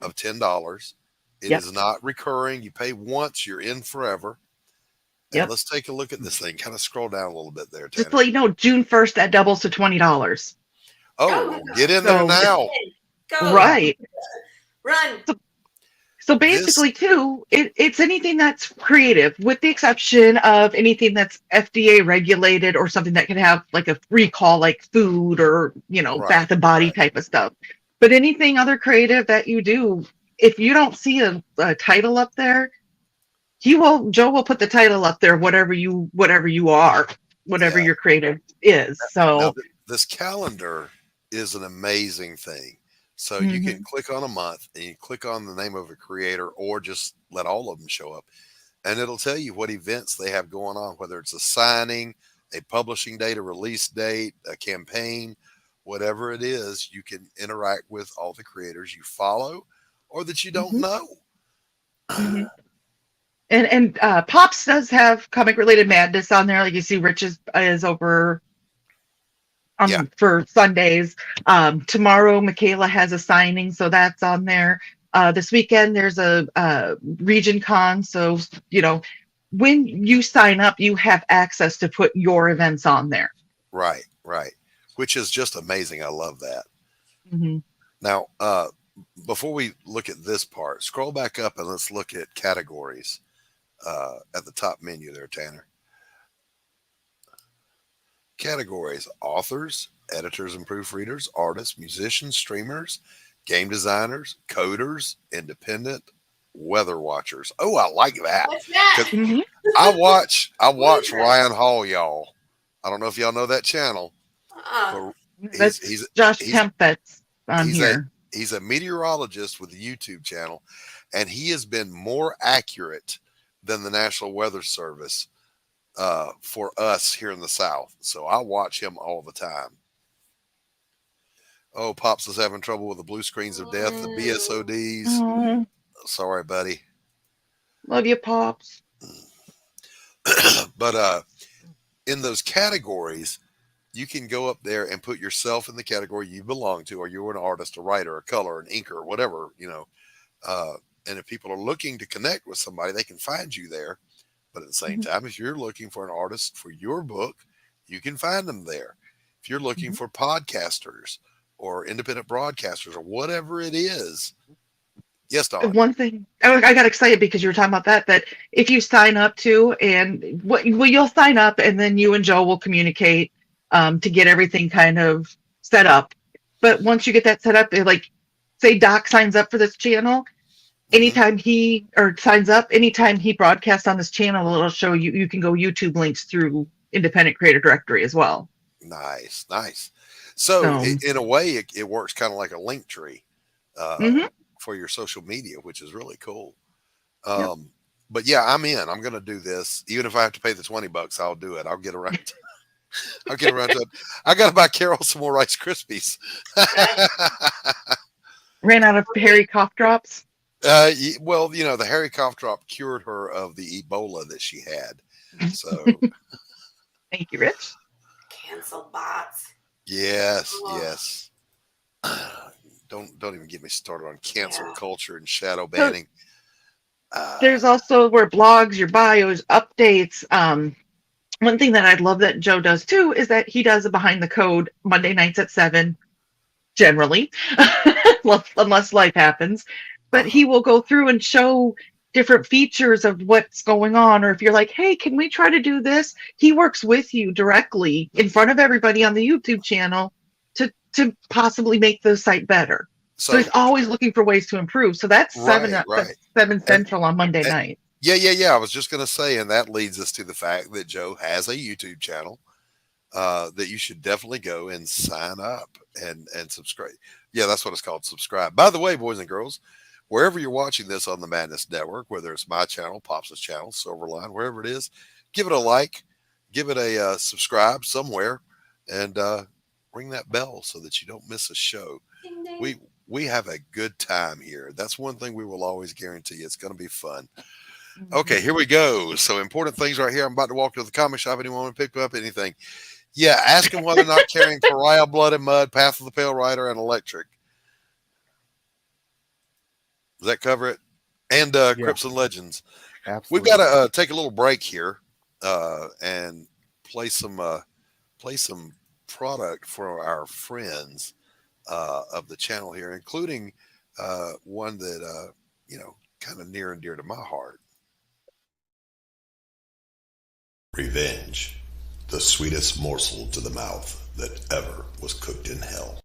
of $10. It is not recurring. You pay once, you're in forever. And let's take a look at this thing. Kind of scroll down a little bit there, Tanner. Just to let you know, June 1st, that doubles to $20. Oh, get in there now. Go. Right. Run. So basically, it's anything that's creative, with the exception of anything that's FDA regulated or something that can have like a recall, like food or, bath and body type of stuff. But anything other creative that you do, if you don't see a title up there, Joe will put the title up there, whatever you are, whatever your creative is. So now, this calendar is an amazing thing. So you can click on a month and you click on the name of a creator or just let all of them show up. And it'll tell you what events they have going on, whether it's a signing, a publishing date, a release date, a campaign, whatever it is. You can interact with all the creators you follow or that you don't know. Mhm. And Pops does have comic related madness on there. Like you see, Rich is over on for Sundays. Tomorrow, Michaela has a signing, so that's on there. This weekend, there's a Region Con, so when you sign up, you have access to put your events on there. Right, right. Which is just amazing. I love that. Mm-hmm. Now, before we look at this part, scroll back up and let's look at categories at the top menu there, Tanner. Categories: authors, editors and proofreaders, artists, musicians, streamers, game designers, coders, independent, weather watchers. Oh, I like that. What's that? Mm-hmm. I watch Ryan Hall, y'all. I don't know if y'all know that channel. But That's Josh Kemp that's on here. He's a meteorologist with a YouTube channel, and he has been more accurate than the National Weather Service for us here in the South. So I watch him all the time. Oh, Pops is having trouble with the blue screens of death, the BSODs. Aww. Sorry, buddy. Love you, Pops. But in those categories, you can go up there and put yourself in the category you belong to, or you're an artist, a writer, a color, an inker, or whatever, and if people are looking to connect with somebody, they can find you there. But at the same time, if you're looking for an artist for your book, you can find them there. If you're looking for podcasters or independent broadcasters or whatever it is. Yes, Dawn. One thing I got excited because you were talking about that if you sign up to, and you'll sign up and then you and Joe will communicate to get everything kind of set up. But once you get that set up, like say Doc signs up for this channel, anytime he broadcasts on this channel, it'll show you can go YouTube links through Independent Creator Directory as well. Nice. So in a way, it works kind of like a link tree for your social media, which is really cool. But yeah, I'm in. I'm going to do this. Even if I have to pay the $20, I'll do it. I'll get around to it. I got to buy Carol some more Rice Krispies. Ran out of Harry cough drops. Well, the Harry cough drop cured her of the Ebola that she had. So thank you, Rich. Cancel bots. Yes. Don't even get me started on cancel culture and shadow banning. There's also where blogs, your bios, updates. One thing that I love that Joe does too is that he does a behind the code Monday nights at 7, generally, unless life happens. But he will go through and show different features of what's going on. Or if you're like, hey, can we try to do this? He works with you directly in front of everybody on the YouTube channel to possibly make the site better. So he's always looking for ways to improve. So that's 7 Central on Monday night. Yeah. I was just going to say, and that leads us to the fact that Joe has a YouTube channel that you should definitely go and sign up and subscribe. Yeah, that's what it's called, subscribe. By the way, boys and girls, wherever you're watching this on the Madness Network, whether it's my channel, Pops' channel, Silverline, wherever it is, give it a like, give it a subscribe somewhere, and ring that bell so that you don't miss a show. Ding, ding. We have a good time here. That's one thing we will always guarantee. It's going to be fun. Okay, here we go. So important things right here. I'm about to walk to the comic shop. Anyone want to pick up anything? Yeah, ask them whether or not carrying Pariah, Blood and Mud, Path of the Pale Rider, and Electric. Does that cover it? And Crips and Legends. Absolutely. We've got to take a little break here and play some product for our friends of the channel here, including one that kind of near and dear to my heart. Revenge, the sweetest morsel to the mouth that ever was cooked in hell.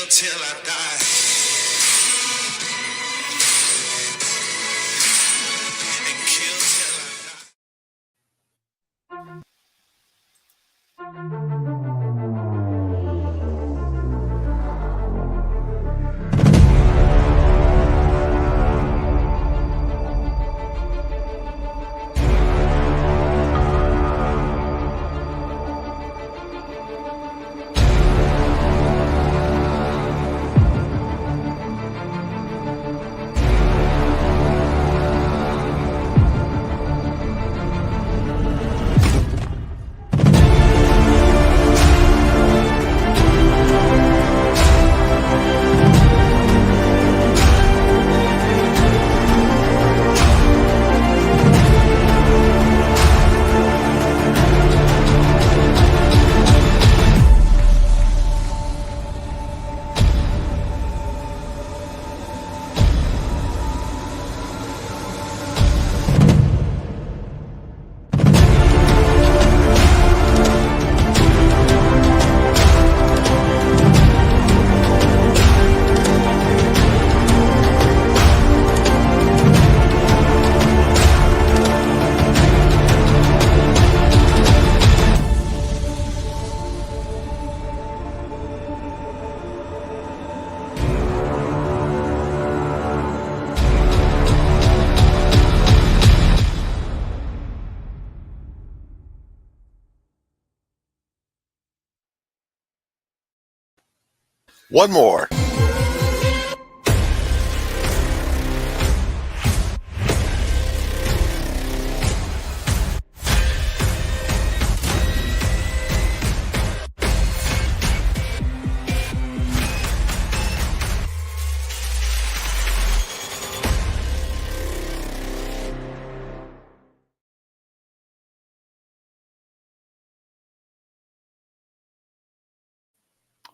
kill till I die. And kill till One more.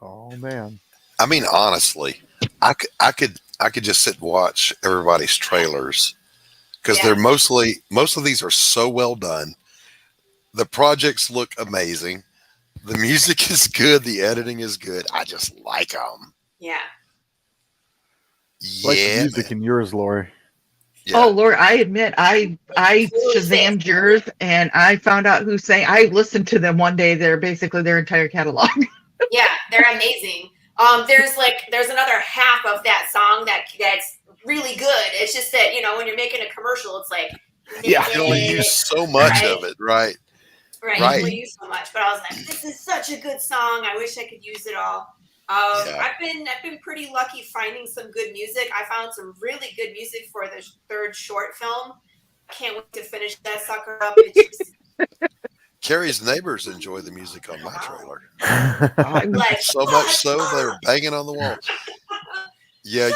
Oh man. I mean, honestly, I could just sit and watch everybody's trailers because they're most of these are so well done. The projects look amazing. The music is good. The editing is good. I just like them. Yeah. Like the music in yours, Laurie. Yeah. Oh, Lord, I admit, I Shazammed yours, and I found out who sang. I listened to them one day. They're basically their entire catalog. Yeah, they're amazing. There's another half of that song that's really good. It's just that, when you're making a commercial, it's like, you only use so much of it, right? Right. You only use so much. But I was like, this is such a good song. I wish I could use it all. I've been pretty lucky finding some good music. I found some really good music for the third short film. Can't wait to finish that sucker up. Carrie's neighbors enjoy the music on my trailer. So much so they're banging on the walls. Yeah.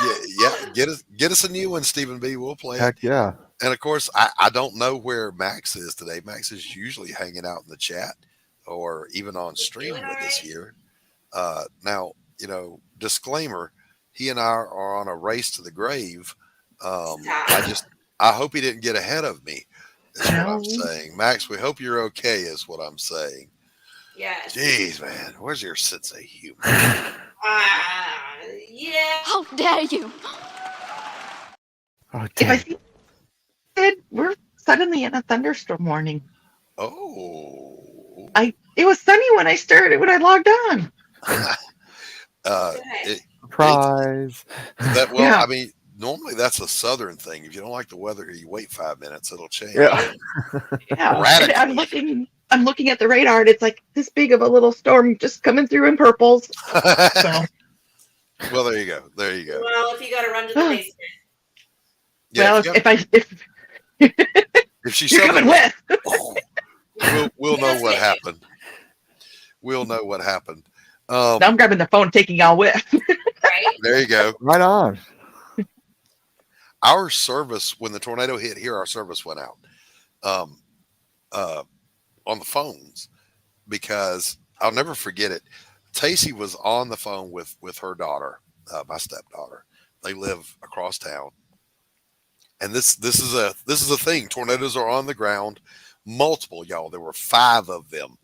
Get us a new one, Stephen B. We'll play Heck it. Yeah. And of course, I don't know where Max is today. Max is usually hanging out in the chat or even on stream with us here. Now, disclaimer, he and I are on a race to the grave. I hope he didn't get ahead of me. Is what I'm saying. Max, we hope you're okay, is what I'm saying. Yeah. Jeez, man. Where's your sense of humor? Yeah. How dare you? Oh, damn. We're suddenly in a thunderstorm warning. Oh. It was sunny when I logged on. Surprise. I mean, normally that's a southern thing. If you don't like the weather, you wait 5 minutes, it'll change. Yeah. I'm looking at the radar, and it's like this big of a little storm just coming through in purples. So. Well, there you go. Well, if you got to run to the basement. Yeah, if she's you're coming with, we'll know what happened. We'll know what happened. Now I'm grabbing the phone, taking y'all with. Right. There you go. Right on. Our service, when the tornado hit here, our service went out on the phones because I'll never forget it. Tacey was on the phone with her daughter, my stepdaughter. They live across town, and this is a thing. Tornadoes are on the ground, multiple, y'all. There were 5 of them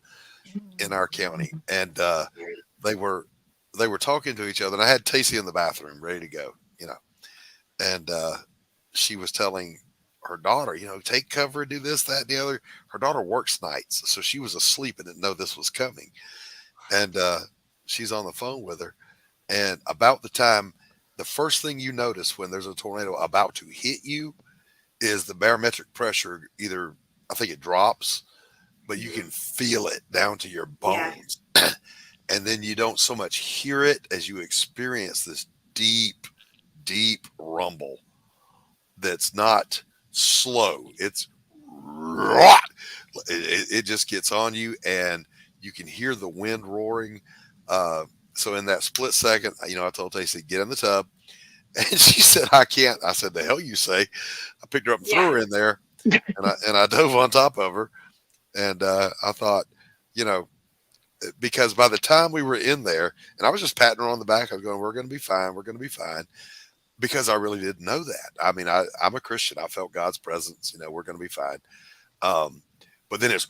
in our county, and they were they were talking to each other, and I had Tacey in the bathroom ready to go, and she was telling her daughter, take cover, do this, that, and the other. Her daughter works nights, so she was asleep and didn't know this was coming. And she's on the phone with her. And about the time, the first thing you notice when there's a tornado about to hit you is the barometric pressure. Either, I think it drops, but you can feel it down to your bones. Yeah. And then you don't so much hear it as you experience this deep, deep rumble that's not slow. It's it just gets on you, and you can hear the wind roaring. So in that split second, I told Tacey, get in the tub, and she said, I can't. I said, the hell you say? I picked her up and threw her in there, and I dove on top of her, and I thought, because by the time we were in there, and I was just patting her on the back, I was going, we're going to be fine. We're going to be fine. Because I really didn't know that. I mean, I'm a Christian. I felt God's presence. We're going to be fine. But then it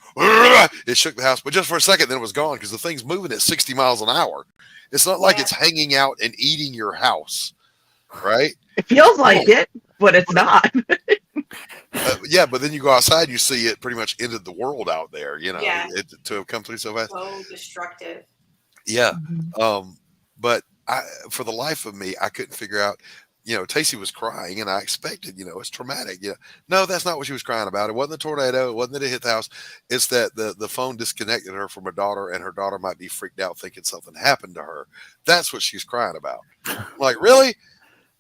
shook the house. But just for a second, then it was gone because the thing's moving at 60 miles an hour. It's not like it's hanging out and eating your house, right? It feels like it, but it's not. Yeah, but then you go outside, you see it pretty much ended the world out there, to have come through so fast. So destructive. Yeah. But for the life of me, I couldn't figure out. Tacey was crying, and I expected, it's traumatic. No, that's not what she was crying about. It wasn't the tornado. It wasn't that it hit the house. It's that the phone disconnected her from her daughter, and her daughter might be freaked out thinking something happened to her. That's what she's crying about. Like, really?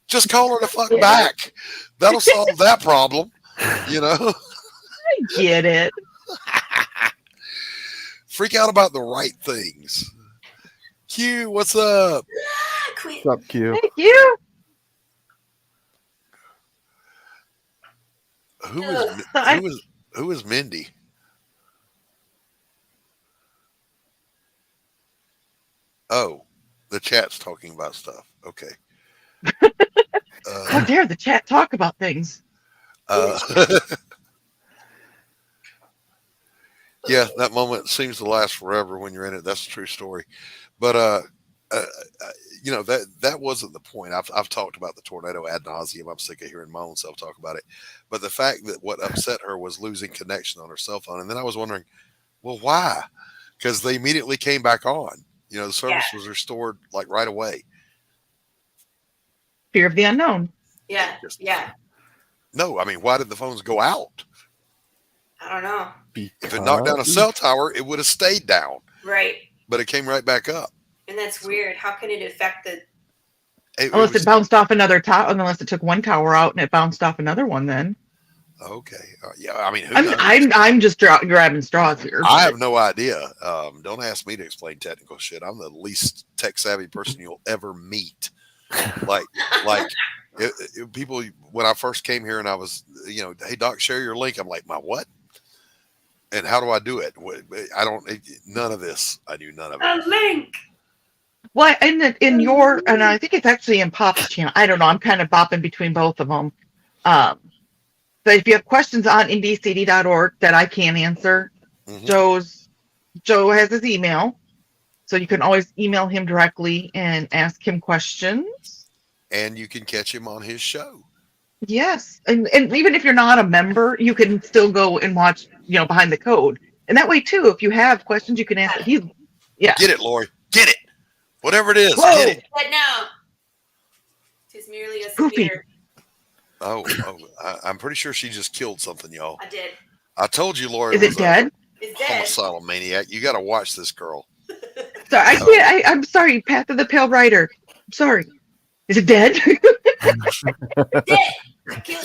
Just call her the fuck back. That'll solve that problem. I get it. Freak out about the right things. Q, what's up? What's up, Q? Thank you. Who is Mindy? Oh, the chat's talking about stuff. Okay. How dare the chat talk about things? Yeah, that moment seems to last forever when you're in it. That's a true story. But that wasn't the point. I've talked about the tornado ad nauseum. I'm sick of hearing my own self talk about it. But the fact that what upset her was losing connection on her cell phone. And then I was wondering, well, why? Because they immediately came back on. The service was restored like right away. Fear of the unknown. Yeah. Yeah. No, I mean, why did the phones go out? I don't know. If it knocked down a cell tower, it would have stayed down. Right. But it came right back up. And that's weird. How can it affect the... Unless it bounced off another tower, unless it took one tower out and it bounced off another one then. Okay. Yeah, I mean, I'm just grabbing straws here. I have no idea. Don't ask me to explain technical shit. I'm the least tech-savvy person you'll ever meet. Like people, when I first came here and I was, hey, Doc, share your link. I'm like, my what? And how do I do it? None of this. I knew none of it. A link. Well, in your, and I think it's actually in Pop's channel. I don't know. I'm kind of bopping between both of them. But if you have questions on indiecd.org that I can't answer, Joe has his email. So you can always email him directly and ask him questions. And you can catch him on his show. Yes. And even if you're not a member, you can still go and watch, Behind the Code. And that way, too, if you have questions, you can ask. Yeah. Get it, Laurie. Get it. Whatever it is, Whoa. get it. But no. It's merely a severe. I'm pretty sure she just killed something, y'all. I did. I told you, Laurie. Is it dead? It's dead. Homicidal maniac. You got to watch this girl. Sorry, I can't. I'm sorry. Path of the Pale Rider. I'm sorry. Is it dead?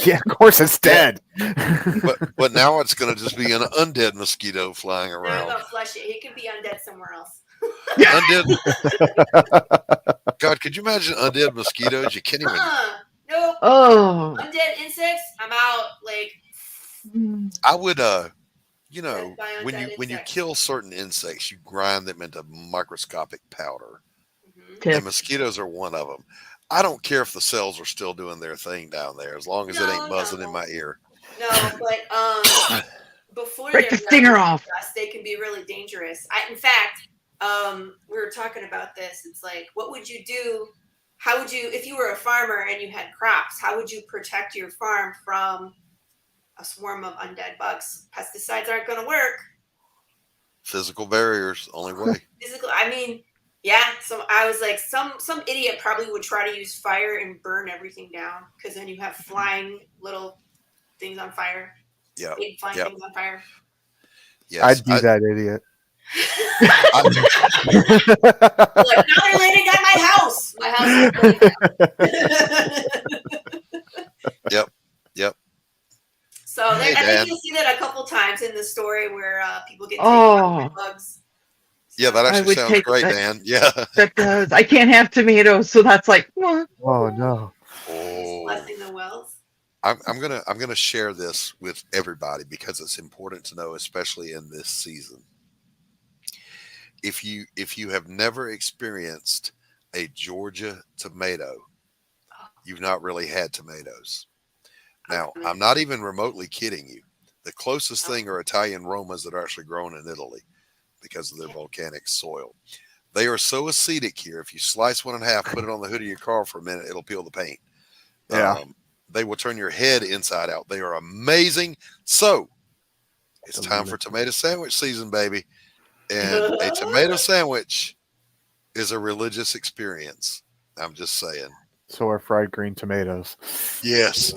Yeah, of course it's dead. But now it's going to just be an undead mosquito flying around. I'm going to flush it. He could be undead somewhere else. Undead. God, could you imagine undead mosquitoes? You can't even. Nope. Oh. Undead insects. I'm out. Like. I would. When you kill certain insects, you grind them into microscopic powder. And mosquitoes are one of them. I don't care if the cells are still doing their thing down there, as long as it ain't buzzing in my ear. No, but before break the stinger off, they can be really dangerous. In fact, we were talking about this. It's like, what would you do? How would you, if you were a farmer and you had crops, how would you protect your farm from a swarm of undead bugs? Pesticides aren't going to work. Physical barriers, only way. Physical, I mean, yeah. So I was like, some idiot probably would try to use fire and burn everything down, because then you have flying little things on fire. Yeah. Big flying things on fire. Yes, I'd be that idiot. Like, now they're landing on my house. My house is Yep. So I think you'll see that a couple times in the story where people get taken by bugs. Yeah, that actually sounds great, Dan. Yeah. That does. I can't have tomatoes, so that's like, what? Oh no. Blessing the wells. I'm gonna share this with everybody because it's important to know, especially in this season. If you have never experienced a Georgia tomato, you've not really had tomatoes. Now, I'm not even remotely kidding you. The closest thing are Italian Romas that are actually grown in Italy because of their volcanic soil. They are so acidic here. If you slice one in half, put it on the hood of your car for a minute, it'll peel the paint. Yeah. They will turn your head inside out. They are amazing. So it's time for tomato sandwich season, baby. And a tomato sandwich is a religious experience. I'm just saying. So are fried green tomatoes. Yes.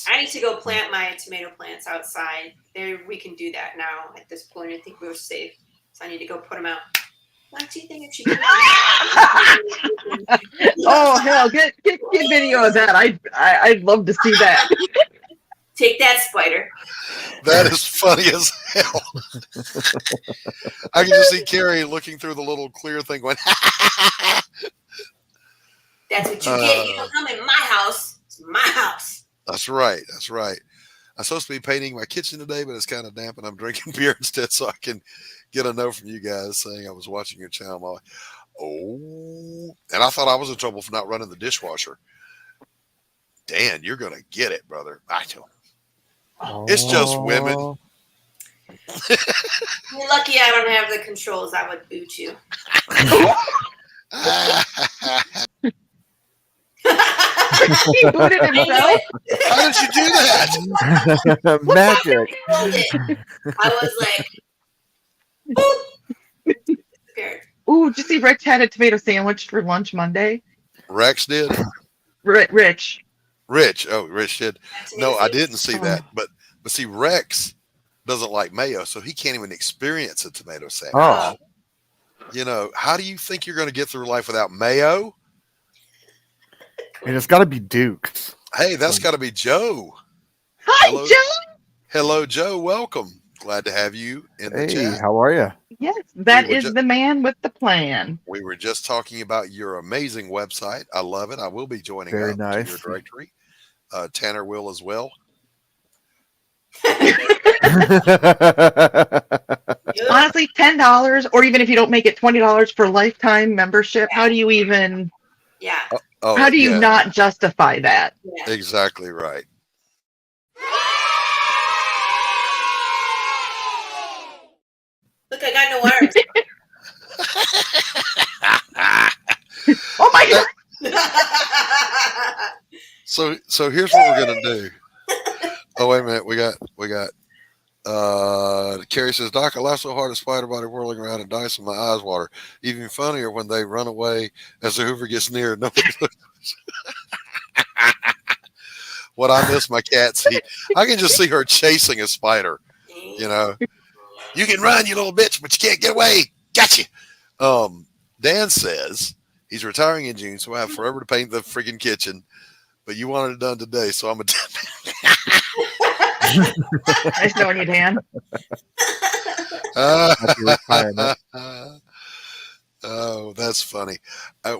I need to go plant my tomato plants outside. We can do that now. At this point, I think we're safe. So I need to go put them out. What do you think if you can? Oh hell! Get video of that. I'd love to see that. Take that, spider. That is funny as hell. I can just see Carrie looking through the little clear thing going, That's what you get. You don't come in my house. It's my house. That's right. I'm supposed to be painting my kitchen today, but it's kind of damp and I'm drinking beer instead, so I can get a note from you guys saying I was watching your channel. I'm like, oh, and I thought I was in trouble for not running the dishwasher. Dan, you're going to get it, brother. I don't. It's just women. You're lucky I don't have the controls. I would boot you. He booted himself. How did you do that? Magic. I was like, boop. Scared. Ooh, did you see Rex had a tomato sandwich for lunch Monday? Rex did? Rich. Oh, Rich did. No, I didn't see that. But see, Rex doesn't like mayo, so he can't even experience a tomato sandwich. Oh. You know, how do you think you're going to get through life without mayo? And it's got to be Duke's. Hey, that's got to be Joe. Hi, Hello, Joe. Hello, Joe. Welcome. Glad to have you in the chat. How are you? Yes, that is the man with the plan. We were just talking about your amazing website. I love it. I will be joining Very up nice. to your directory. Tanner will as well. Honestly, $10, or even if you don't make it $20 for lifetime membership, how do you even? Yeah. How do you not justify that? Yeah. Exactly right. Look, I got no arms. Oh my God. So here's what we're gonna do. Oh, wait a minute. We got Carrie says, Doc, I laugh so hard a spider body whirling around and dice and my eyes water. Even funnier when they run away as the Hoover gets near. Nobody looks. What I miss my cat see. I can just see her chasing a spider. You know, you can run, you little bitch, but you can't get away. Gotcha. Dan says he's retiring in June, so I have forever to paint the freaking kitchen. But you wanted it done today, so I'm a. Nice knowing you, Dan. Oh, that's funny.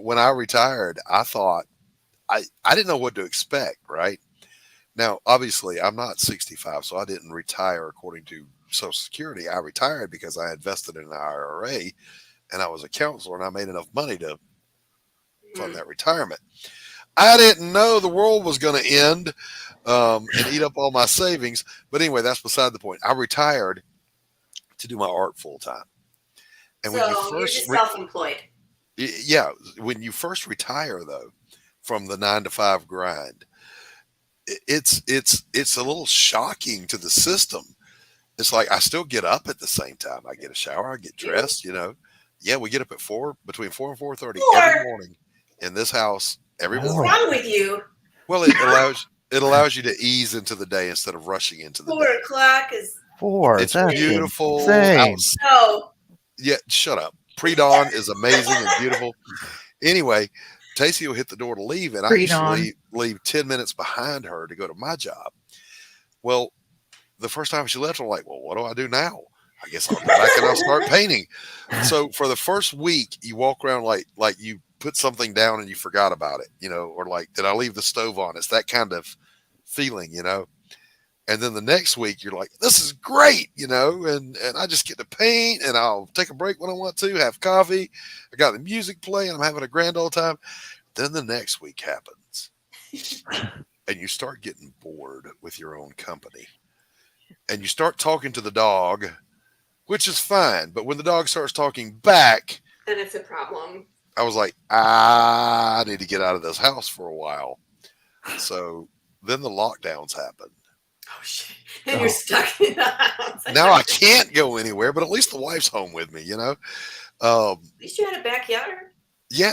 When I retired, I thought I didn't know what to expect. Right now, obviously, I'm not 65, so I didn't retire according to Social Security. I retired because I invested in an IRA, and I was a counselor, and I made enough money to fund that retirement. I didn't know the world was going to end and eat up all my savings. But anyway, that's beside the point. I retired to do my art full time. And so when you you're first just self-employed. yeah, when you first retire though from the 9 to 5 grind, it's a little shocking to the system. It's like I still get up at the same time. I get a shower, I get dressed, Yeah, we get up at between 4 and 4:30 every morning in this house every morning. What's wrong with you? Well, it allows you to ease into the day instead of rushing into the 4 day. o'clock is 4. It's That's beautiful. insane. no. Yeah, shut up. Pre-dawn is amazing and beautiful. Anyway, Tacey will hit the door to leave, and I usually leave 10 minutes behind her to go to my job. Well, the first time she left, I'm like, well, what do I do now? I guess I'll go back and I'll start painting. So for the first week, you walk around like you put something down and you forgot about it, or like, did I leave the stove on? It's that kind of feeling, And then the next week, you're like, this is great, and I just get to paint, and I'll take a break when I want to, have coffee. I got the music playing. I'm having a grand old time. Then the next week happens, and you start getting bored with your own company. And you start talking to the dog, which is fine. But when the dog starts talking back, then it's a problem. I was like, I need to get out of this house for a while. So then the lockdowns happened. Oh, shit. And you're stuck in the house. Now I can't go anywhere, but at least the wife's home with me, At least you had a backyard. Yeah.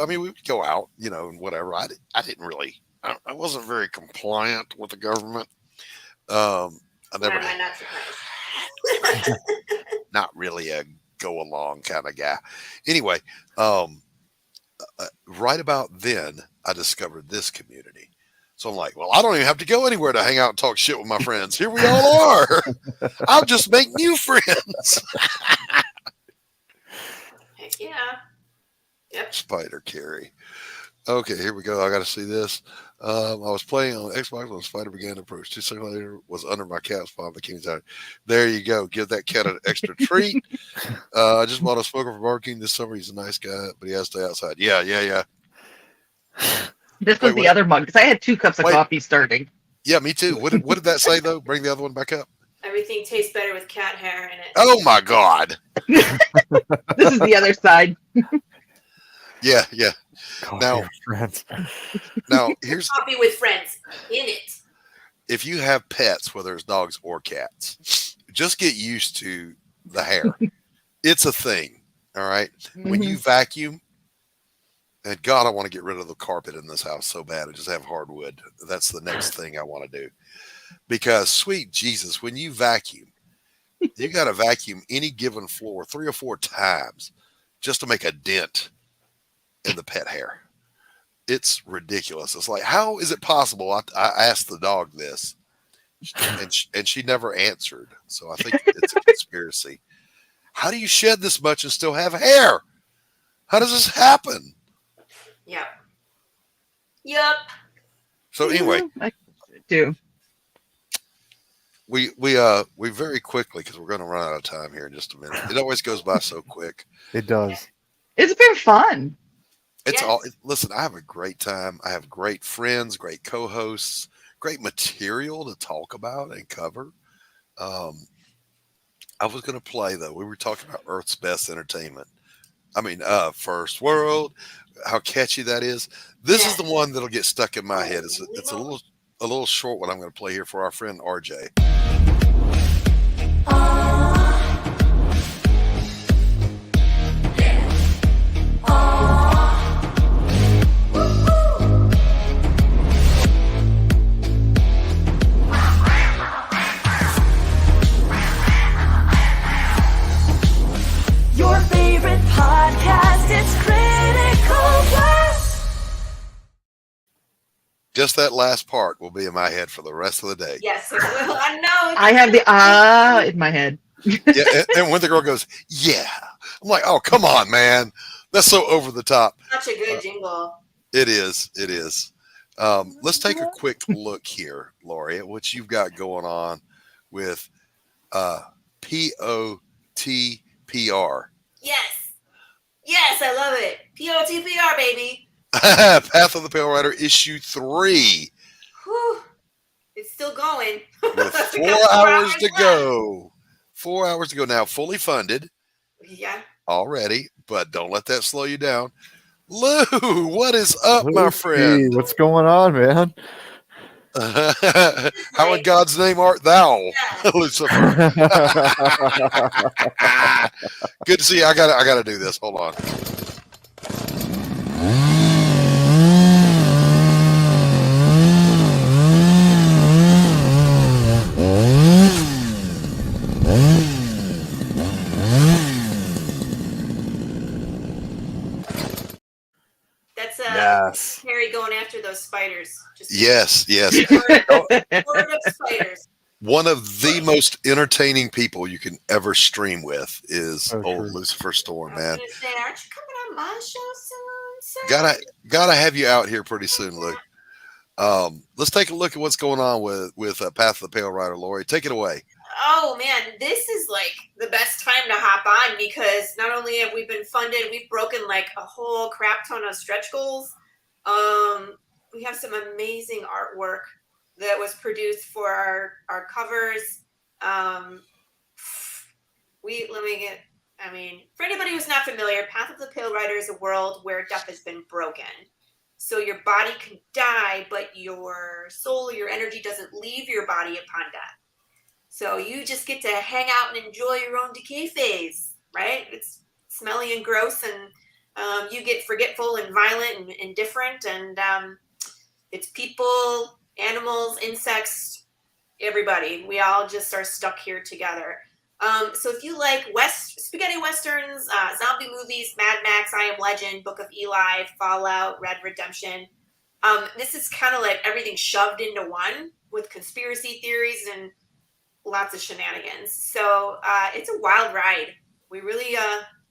I mean, we would go out, and whatever. I didn't really, I wasn't very compliant with the government. I never, not really a go along kind of guy. Anyway, right about then, I discovered this community. So I'm like, well, I don't even have to go anywhere to hang out and talk shit with my friends. Here we all are. I'll just make new friends. Heck yeah. Yep. Spider Carry. Okay, here we go. I got to see this. I was playing on Xbox when the spider began to approach. 2 seconds later, was under my cat's paw. Became inside. There you go. Give that cat an extra treat. I just bought a smoker for Burger King this summer. He's a nice guy, but he has to stay outside. Yeah. This was the other mug because I had 2 cups of coffee starting. Yeah, me too. What did that say though? Bring the other one back up. Everything tastes better with cat hair in it. Oh my God. This is the other side. Yeah. Coffee Now here's coffee with friends in it. If you have pets, whether it's dogs or cats, just get used to the hair. It's a thing. All right. When you vacuum, and God, I want to get rid of the carpet in this house so bad. I just have hardwood. That's the next thing I want to do. Because sweet Jesus, when you vacuum, you got to vacuum any given floor 3 or 4 times just to make a dent in the pet hair. It's ridiculous. It's like, how is it possible? I asked the dog this, and she never answered. So I think it's a conspiracy. How do you shed this much and still have hair? How does this happen? Yep. So anyway, I do. We very quickly, because we're going to run out of time here in just a minute. It always goes by so quick. It does. It's been fun. It's listen, I have a great time. I have great friends, great co-hosts, great material to talk about and cover. I was going to play though. We were talking about Earth's Best Entertainment. I mean, First World, how catchy that is. This is the one that'll get stuck in my head. It's a little short one I'm going to play here for our friend RJ. Your favorite podcast, it's Critical Plus. Just that last part will be in my head for the rest of the day. Yes, it will. I know. I have the in my head. Yeah, and when the girl goes, yeah, I'm like, oh, come on, man. That's so over the top. Such a good jingle. It is. It is. Let's take a quick look here, Laurie, at what you've got going on with POTPR. Yes, I love it. POTPR, baby. Path of the Pale Rider issue 3. Whew. It's still going. With 4 hours to go. 4 hours to go now, fully funded. Yeah. already, but don't let that slow you down. Lou, what is up, my friend? What's going on, man? How in God's name art thou, Lucifer? Good to see you. I gotta do this. Hold on. That's Harry going after those spiders. Yes. Horde of spiders. One of the most entertaining people you can ever stream with is old Lucifer Storm, man. I was gonna say, aren't you coming on my show soon, sir? Gotta have you out here pretty soon, Luke. Let's take a look at what's going on with Path of the Pale Rider, Laurie. Take it away. Oh man, this is like the best time to hop on because not only have we been funded, we've broken like a whole crap ton of stretch goals. We have some amazing artwork that was produced for our covers. For anybody who's not familiar, Path of the Pale Rider is a world where death has been broken. So your body can die, but your soul, your energy doesn't leave your body upon death. So you just get to hang out and enjoy your own decay phase, right? It's smelly and gross, and you get forgetful and violent and different, and it's people, animals, insects, everybody. We all just are stuck here together. So if you like spaghetti westerns, zombie movies, Mad Max, I Am Legend, Book of Eli, Fallout, Red Redemption, this is kind of like everything shoved into one with conspiracy theories and lots of shenanigans. So it's a wild ride. We really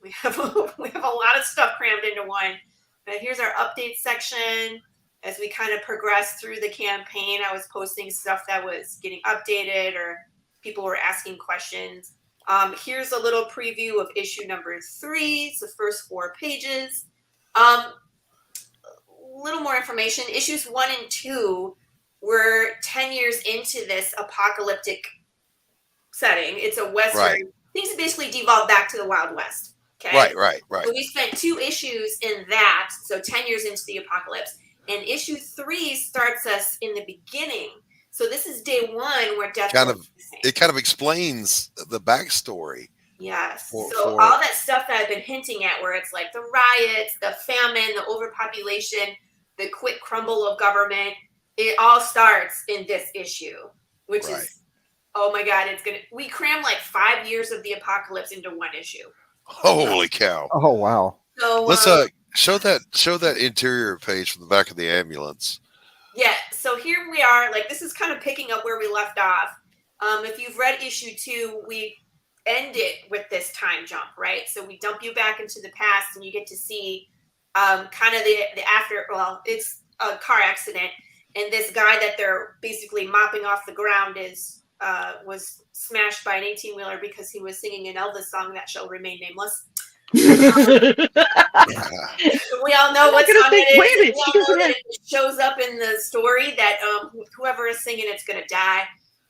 we have a lot of stuff crammed into one. But here's our update section. As we kind of progress through the campaign, I was posting stuff that was getting updated or people were asking questions. Here's a little preview of issue number 3. It's the first 4 pages. Little more information. Issues 1 and 2 were 10 years into this apocalyptic setting. It's a Western. Right. Things basically devolved back to the Wild West. Okay. Right. So we spent 2 issues in that. So 10 years into the apocalypse. And issue 3 starts us in the beginning. So this is day 1 where death it kind of explains the backstory. Yes. So all that stuff that I've been hinting at, where it's like the riots, the famine, the overpopulation, the quick crumble of government, it all starts in this issue, which is, oh my God, we cram like 5 years of the apocalypse into 1 issue. Holy cow. Oh, wow. So let's show that interior page from the back of the ambulance. Yeah, so here we are. Like, this is kind of picking up where we left off. If you've read issue 2, we end it with this time jump, right? So we dump you back into the past, and you get to see kind of the after. Well, it's a car accident, and this guy that they're basically mopping off the ground was smashed by an 18-wheeler because he was singing an Elvis song that shall remain nameless. We all know what song it is. It shows up in the story that whoever is singing it's going to die.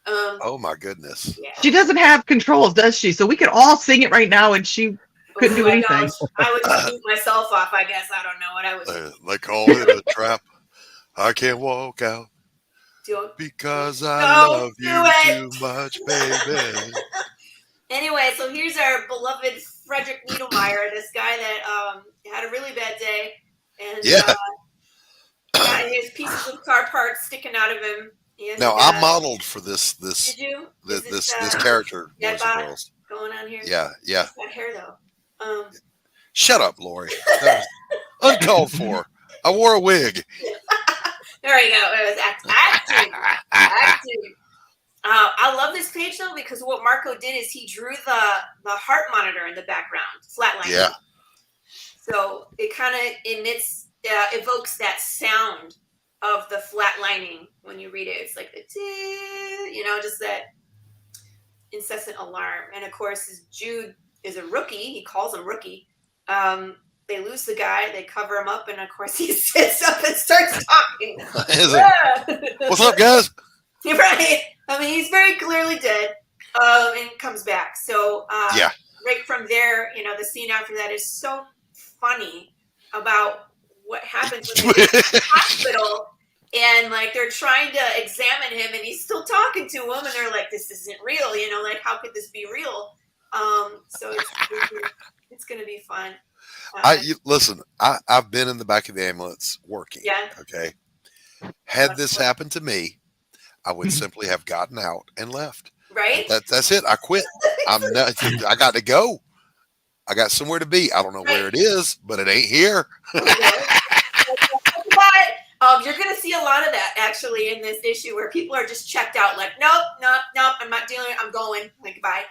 Oh my goodness! Yeah. She doesn't have controls, does she? So we could all sing it right now, and she couldn't do anything. Gosh. I would just move myself off. I guess I don't know what I would do. They call it a trap. I can't walk out because I love you too much, baby. Anyway, so here's our beloved Frederick Needlemeyer, this guy that had a really bad day, and got his pieces of car parts sticking out of him. And, now I modeled for this. Did you? This character. Going on here. Yeah. He's got hair though. Shut up, Laurie. That was uncalled for. I wore a wig. There you go. It was acting. I love this page though because what Marco did is he drew the heart monitor in the background, flatlining. Yeah. So it kind of evokes that sound of the flatlining when you read it. It's like the just that incessant alarm. And of course, Jude is a rookie. He calls him rookie. They lose the guy. They cover him up, and of course, he sits up and starts talking. What's up, guys? You're right. I mean, he's very clearly dead, and comes back. So right from there, after, the scene after that is so funny about what happens when they're in the hospital and like they're trying to examine him and he's still talking to him and they're like, this isn't real, like how could this be real? So it's going to be fun. Listen, I've been in the back of the ambulance working. Yeah. Okay. Had this happened to me, I would simply have gotten out and left. Right. That's it. I quit. I got to go. I got somewhere to be. I don't know where it is, but it ain't here. You're going to see a lot of that actually in this issue where people are just checked out like, nope, I'm not dealing, I'm going, like, bye.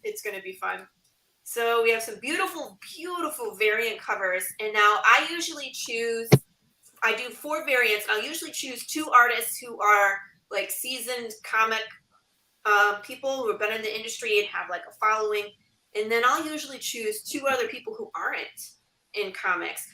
It's going to be fun. So we have some beautiful, beautiful variant covers. And now I do 4 variants. I'll usually choose 2 artists who are like seasoned comic people who have been in the industry and have like a following. And then I'll usually choose 2 other people who aren't in comics.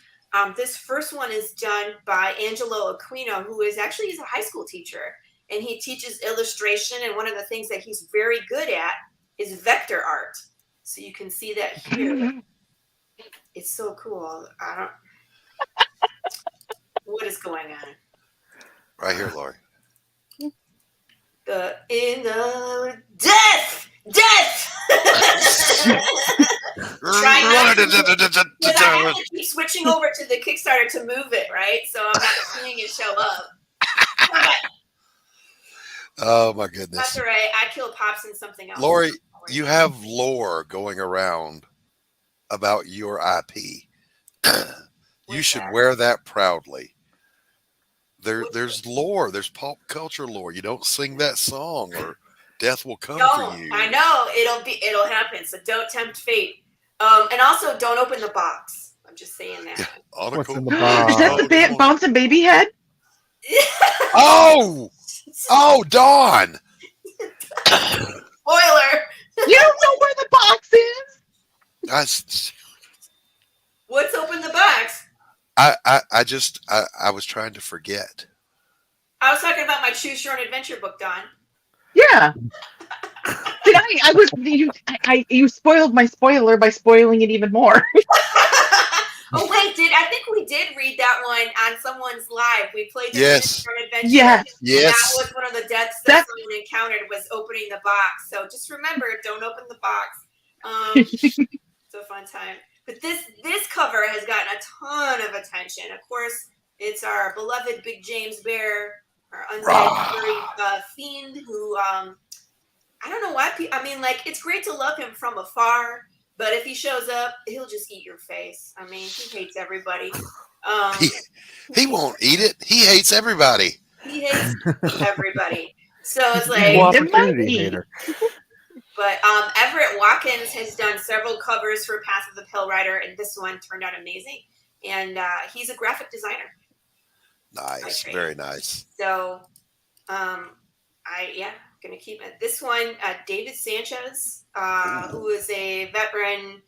This first one is done by Angelo Aquino, who is actually he's a high school teacher. And he teaches illustration. And one of the things that he's very good at is vector art. So you can see that here. It's so cool. What is going on? Right here, Laurie. In the death. I have to keep switching over to the Kickstarter to move it, right? So I'm not seeing it show up. Oh my goodness. That's all right. I kill Pops in something else. Laurie, you have lore going around about your IP. You should wear that proudly. There's lore. There's pop culture lore. You don't sing that song or death will come for you. I know it'll happen. So don't tempt fate. And also don't open the box. I'm just saying that. What's in the box? Is that the bouncing baby head? Oh, Dawn. Spoiler. You don't know where the box is. What's open the box? I was trying to forget. I was talking about my Choose Your Own Adventure book, Dawn. Yeah. Did you spoiled my spoiler by spoiling it even more. Oh wait, I think we did read that one on someone's live. We played the Choose Your Own Adventure. Yes. That was one of the deaths that someone encountered was opening the box. So just remember, don't open the box. It's a fun time. But this cover has gotten a ton of attention. Of course, it's our beloved Big James Bear, our undead fiend who I don't know why it's great to love him from afar, but if he shows up, he'll just eat your face. I mean, he hates everybody. He won't eat it. He hates everybody. He hates everybody. So it's like opportunity hater. But Everett Watkins has done several covers for Path of the Pale Rider, and this one turned out amazing. And he's a graphic designer. Nice, very nice. So, gonna keep it. This one, David Sanchez, who is a veteran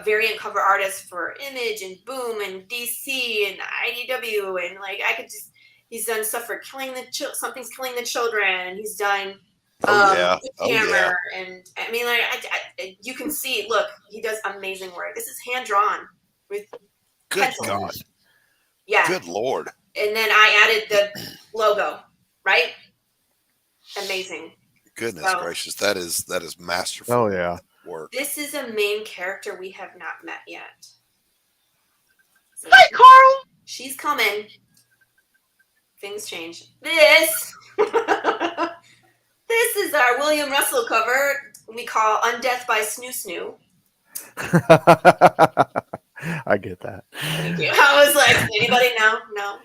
variant cover artist for Image and Boom and DC and IDW, and he's done stuff for Something's Killing the Children. He's done. Hammer, and I mean, you can see. Look, he does amazing work. This is hand drawn with pencils. God, yeah, good Lord. And then I added the logo, right? Amazing. Goodness gracious, that is masterful. Oh yeah, work. This is a main character we have not met yet. So Hi, Carl. She's coming. Things change. This is our William Russell cover we call Undeath by Snoo Snoo. I get that. Thank you. I was like, anybody know? No.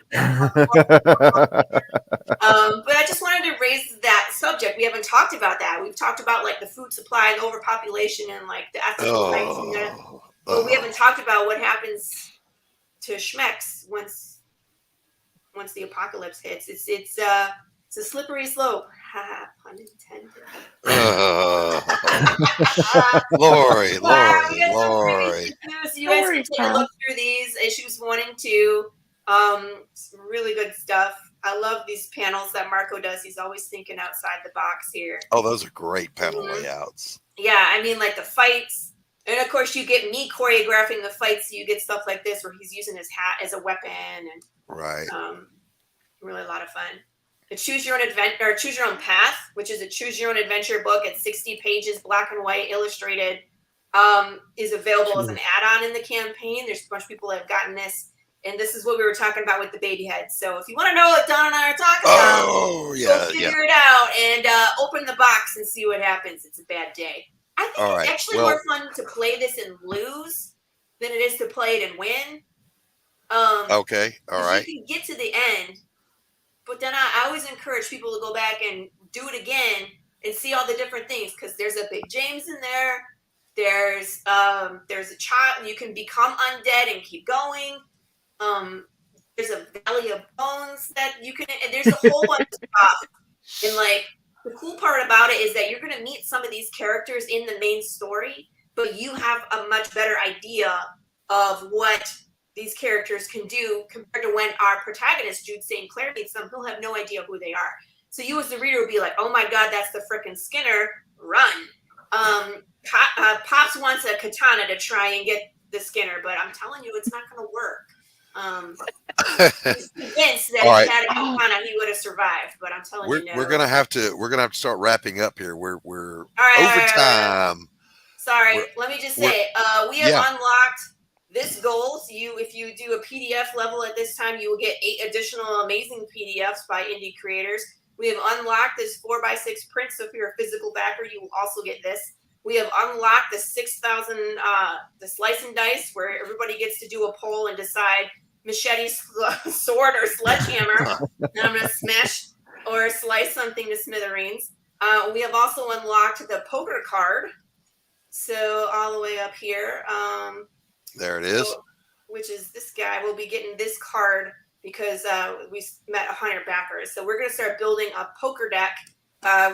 But I just wanted to raise that subject. We haven't talked about that. We've talked about the food supply and overpopulation and the ethical rights and that. But we haven't talked about what happens to Schmecks once the apocalypse hits. It's a slippery slope. Pun intended. Laurie. You guys can take a look through these issues 1 and 2. Some really good stuff. I love these panels that Marco does. He's always thinking outside the box here. Oh, those are great panel layouts. Yeah, I mean, the fights, And of course, you get me choreographing the fights. So you get stuff like this where he's using his hat as a weapon, and right. Really a lot of fun. The Choose Your Own Adventure or Choose Your Own Path, which is a choose your own adventure book at 60 pages, black and white, illustrated, is available as an add-on in the campaign. There's a bunch of people that have gotten this, and this is what we were talking about with the baby head. So if you want to know what Dawn and I are talking about, go figure it out and open the box and see what happens. It's a bad day. I think it's actually more fun to play this and lose than it is to play it and win. Okay, all right. You can get to the end, but then I always encourage people to go back and do it again and see all the different things, because there's a Big James in there. There's a child. You can become undead and keep going. There's a Valley of Bones that you can. And there's a whole bunch of stuff. And like the cool part about it is that you're going to meet some of these characters in the main story, but you have a much better idea of what these characters can do compared to when our protagonist, Jude St. Clair, meets them. He'll have no idea who they are. So you as the reader will be like, oh my God, that's the frickin' Skinner, run. Pops wants a katana to try and get the Skinner, but I'm telling you, it's not going to work. He's convinced that if he had a katana, he would have survived, but I'm telling you, no. We're gonna have to start wrapping up here. We're over Let time. me just say, we have unlocked this goal. So if you do a PDF level at this time, you will get 8 additional amazing PDFs by indie creators. We have unlocked this 4x6 print, so if you're a physical backer, you will also get this. We have unlocked the 6,000 the slice and dice, where everybody gets to do a poll and decide machete, sword, or sledgehammer. And I'm going to smash or slice something to smithereens. We have also unlocked the poker card. So all the way up here. There it is. Which is this guy. We'll be getting this card because we met 100 backers. So we're going to start building a poker deck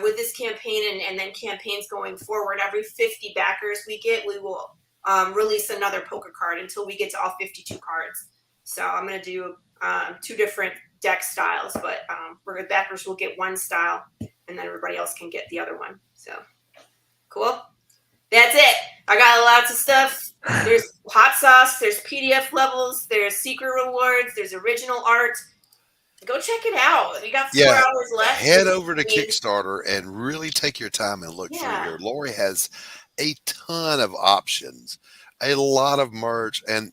with this campaign and then campaigns going forward. Every 50 backers we get, we will release another poker card until we get to all 52 cards. So I'm going to do 2 different deck styles, but backers will get one style and then everybody else can get the other one. So cool. That's it. I got lots of stuff. There's hot sauce. There's PDF levels. There's secret rewards. There's original art. Go check it out. We got 4 hours left. Head over to Kickstarter and really take your time and look through here. Laurie has a ton of options, a lot of merch, and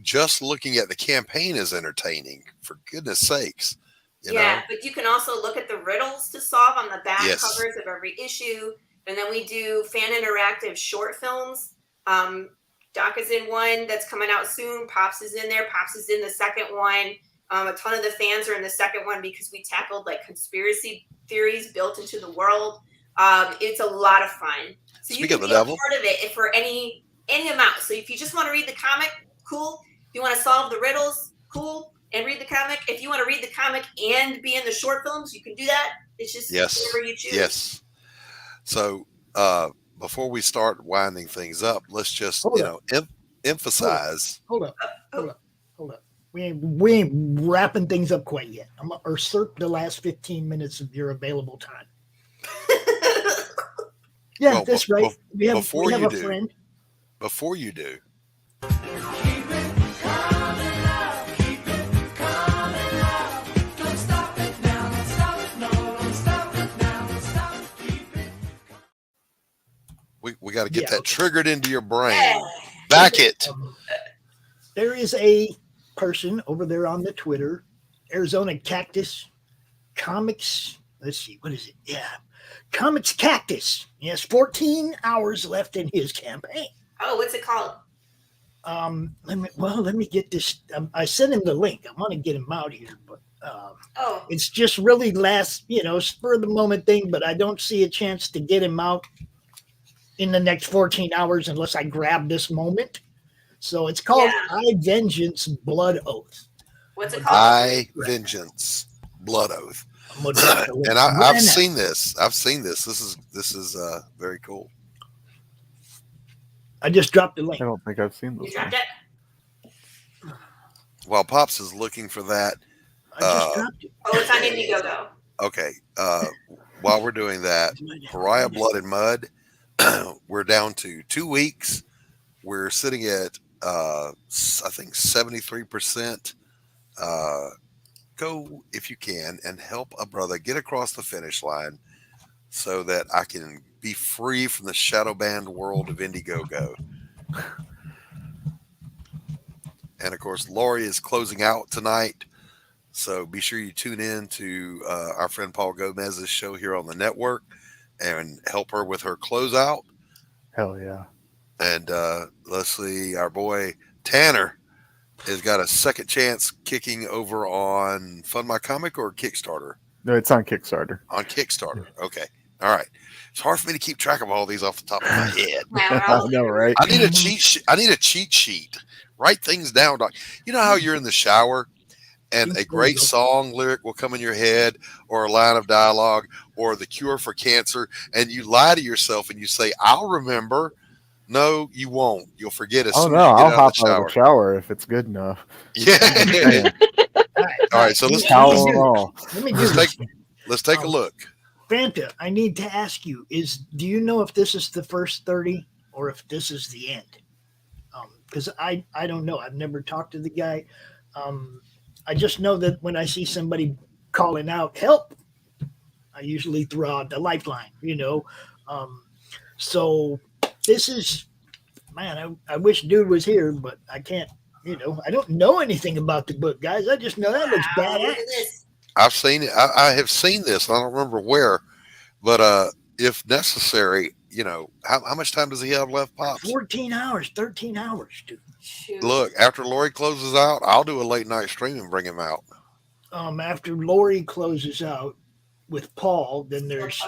just looking at the campaign is entertaining, for goodness sakes. You know? But you can also look at the riddles to solve on the back covers of every issue. And then we do fan interactive short films. Doc is in one that's coming out soon. Pops is in there. Pops is in the second one. A ton of the fans are in the second one because we tackled like conspiracy theories built into the world. It's a lot of fun. So you can be a part of it for any amount. So if you just want to read the comic, cool. If you want to solve the riddles, cool, and read the comic. If you want to read the comic and be in the short films, you can do that. It's just whatever you choose. Yes. So before we start winding things up, let's just emphasize. Hold up. We ain't wrapping things up quite yet. I'm gonna usurp the last 15 minutes of your available time. That's right. We have a friend. Before you do. We got to get that triggered into your brain. Back it. There is a person over there on the Twitter, Arizona Cactus Comics. Let's see, what is it? Comics Cactus. He has 14 hours left in his campaign. Oh, what's it called? Let me get this. I sent him the link. I want to get him out here, but it's just really last, spur of the moment thing. But I don't see a chance to get him out in the next 14 hours unless I grab this moment. So it's called I Vengeance Blood Oath. What's it called? I Vengeance Blood Oath. And I've seen this. This is very cool. I just dropped the link. I don't think I've seen this. You dropped it? While Pops is looking for that. I just dropped it. Oh, it's on Indiegogo. Okay. While we're doing that, Pariah Blood and Mud we're down to 2 weeks. We're sitting at, I think 73%. Go if you can and help a brother get across the finish line so that I can be free from the shadow banned world of Indiegogo. And of course, Laurie is closing out tonight. So be sure you tune in to our friend Paul Gomez's show here on the network and help her with her closeout. Hell yeah. And let's see, our boy Tanner has got a second chance kicking over on Fund My Comic or Kickstarter? No, it's on Kickstarter. On Kickstarter. Okay. All right. It's hard for me to keep track of all these off the top of my head. I know, right? I need a cheat sheet. Write things down, Doc. You know how you're in the shower and a great song lyric will come in your head, or a line of dialogue, or the cure for cancer, and you lie to yourself and you say, "I'll remember." No, you won't. You'll forget as soon as you get I'll out hop of the shower. out of the shower if it's good enough. Yeah. All right, so let's take a look. Fanta, I need to ask you: do you know if this is the first 30 or if this is the end? Because I don't know. I've never talked to the guy. I just know that when I see somebody calling out help, I usually throw out the lifeline. So this is, man. I wish Dude was here, but I can't. I don't know anything about the book, guys. I just know that looks badass. I've seen it. I have seen this. I don't remember where, but if necessary, how much time does he have left, Pops? 14 hours, 13 hours, dude. Shoot. Look, after Laurie closes out, I'll do a late night stream and bring him out. After Laurie closes out with Paul, then there's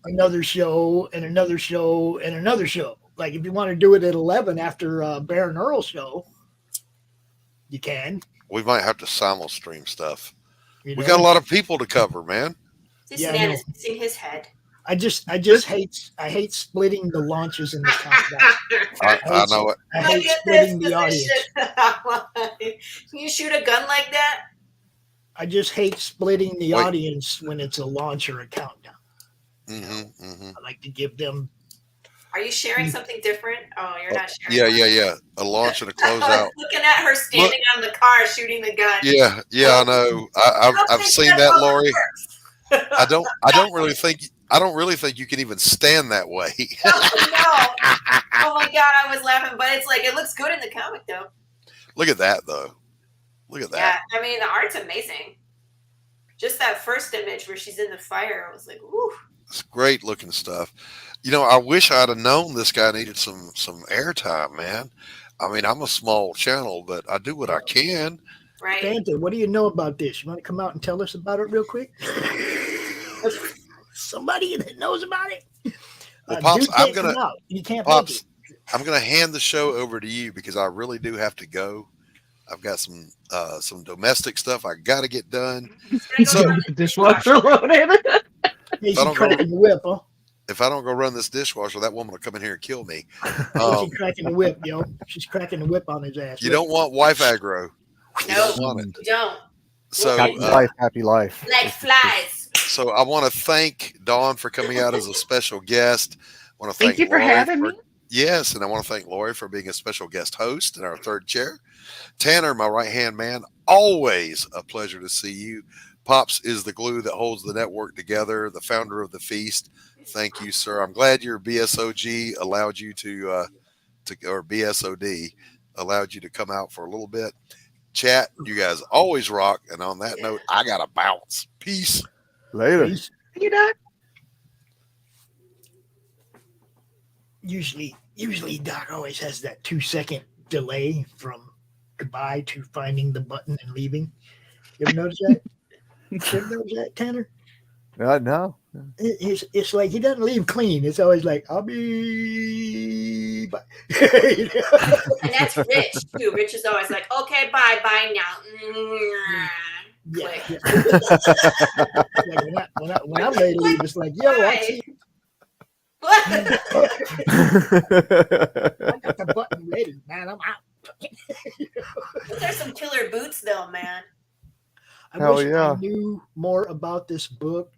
another show and another show and another show. Like if you want to do it at 11 after Baron Earl's show, you can. We might have to simul stream stuff. We got a lot of people to cover, man. This man is missing his head. I hate splitting the launches in the countdown. I know it. I hate splitting the audience. Can you shoot a gun like that? I just hate splitting the audience when it's a launch or a countdown. I like to give them. Are you sharing something different? Oh, you're not sharing. Yeah. A launch and a closeout. Looking at her standing on the car shooting the gun. Yeah, I know. I've seen that, Laurie. I don't really think you can even stand that way. No. Oh my God, I was laughing, but it's like it looks good in the comic though. Look at that though. Look at that. Yeah, I mean the art's amazing. Just that first image where she's in the fire, I was like, ooh. It's great looking stuff. I wish I'd have known this guy needed some airtime, man. I mean, I'm a small channel, but I do what I can. Right. Fanta, what do you know about this? You want to come out and tell us about it real quick? Somebody that knows about it. Well, Pops, I'm gonna hand the show over to you because I really do have to go. I've got some domestic stuff I got to get done. So dishwasher loaded. He's cracking the whip, huh? If I don't go run this dishwasher, that woman will come in here and kill me. She's cracking the whip, yo. She's cracking the whip on his ass. You don't want wife aggro. No, you don't. So happy life. Like flies. So I want to thank Dawn for coming out as a special guest. I want to thank you for having me. Yes, and I want to thank Laurie for being a special guest host in our third chair. Tanner, my right-hand man, always a pleasure to see you. Pops is the glue that holds the network together, the founder of the Feast. Thank you, sir. I'm glad your BSOG allowed you or BSOD allowed you to come out for a little bit. Chat, you guys always rock. And on that note, I got to bounce. Peace. Later. Thank you, Doc. Usually Doc always has that 2-second delay from goodbye to finding the button and leaving. You ever notice that? You ever notice that, Tanner? No. It's like he doesn't leave clean. It's always like, I'll be bye. And that's Rich too. Rich is always like, okay, bye now. Yeah. Like when I'm ready to leave, it's like, yo, I see. I got the button ready, man. I'm out. Those are some killer boots, though, man. I wish I knew more about this book.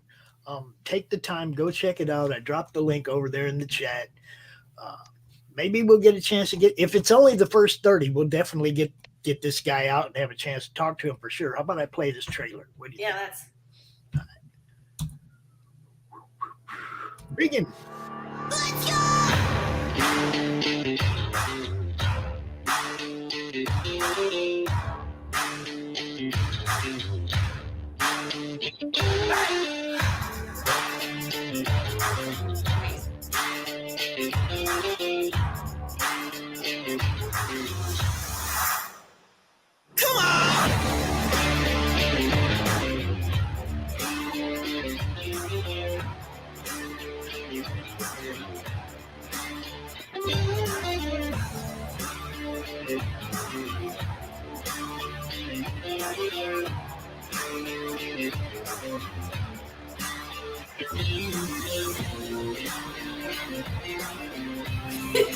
take the time, go check it out. I dropped the link over there in the chat. Maybe we'll get a chance to get, if it's only the first 30, we'll definitely get this guy out and have a chance to talk to him for sure. How about I play this trailer? What do you think? That's. Begin.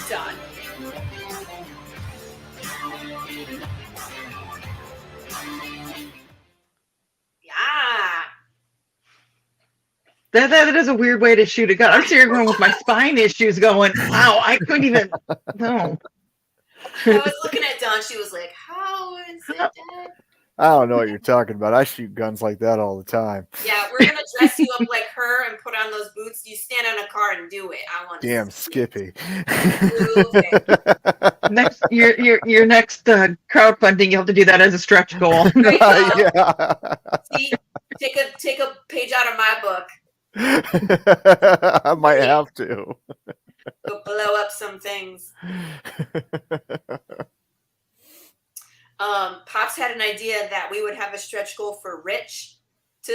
Done. Yeah. That is a weird way to shoot a gun. I'm sitting here with my spine issues going, wow, I couldn't even, no. I was looking at Dawn. She was like, how is it dead? I don't know what you're talking about. I shoot guns like that all the time. Yeah, we're going to dress you up like her and put on those boots. You stand on a car and do it. I want to Damn Skippy. Next, your next crowdfunding, you have to do that as a stretch goal. Yeah. See, take a page out of my book. I might have to. Go blow up some things. Pops had an idea that we would have a stretch goal for Rich to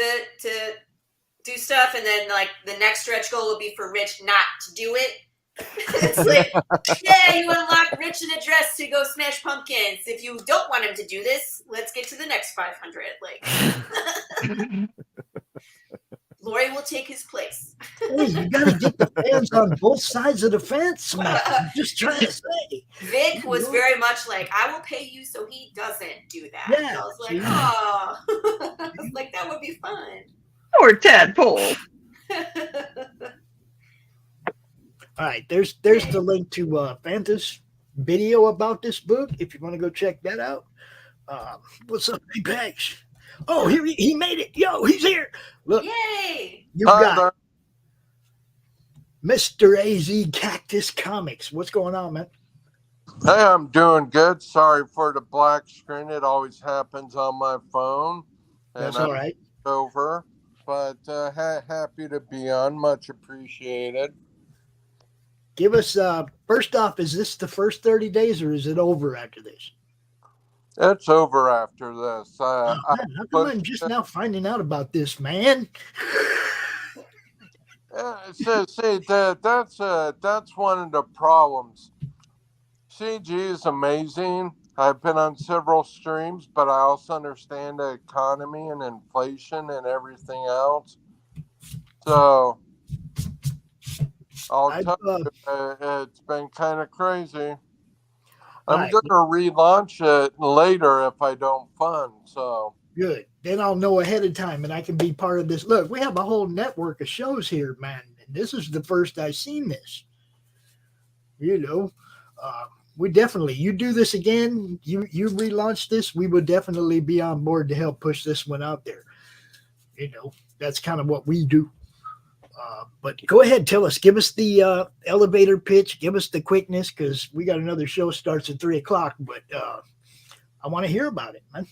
do stuff, and then like the next stretch goal would be for Rich not to do it. It's like, yeah, you unlock Rich in a dress to go smash pumpkins. If you don't want him to do this, let's get to the next 500. Like, Laurie will take his place. Hey, you got to get the fans on both sides of the fence, man. I'm just trying to say. Vic was very much like, I will pay you so he doesn't do that. Yeah, so I was like, oh, I was like, that would be fun. Or tadpole. All right, there's the link to Fanta's video about this book if you want to go check that out. What's up, Big Bags? Oh, here he made it. Yo, he's here. Look. Yay. You got Mr. AZ Cactus Comics. What's going on, man? Hey, I'm doing good. Sorry for the black screen. It always happens on my phone. That's all right. Over. But happy to be on. Much appreciated. Give us, first off, is this the first 30 days or is it over after this? It's over after this. How come I'm just now finding out about this, man? See, that's one of the problems. CG is amazing. I've been on several streams, but I also understand the economy and inflation and everything else. So I'll tell you, it's been kind of crazy. I'm going to relaunch it later if I don't fund. So good. Then I'll know ahead of time and I can be part of this. Look, we have a whole network of shows here, man. And this is the first I've seen this. You know, we definitely, you do this again, you relaunch this, we would definitely be on board to help push this one out there. You know, that's kind of what we do. But go ahead, tell us, give us the elevator pitch, give us the quickness, because we got another show starts at 3:00, but I want to hear about it, man.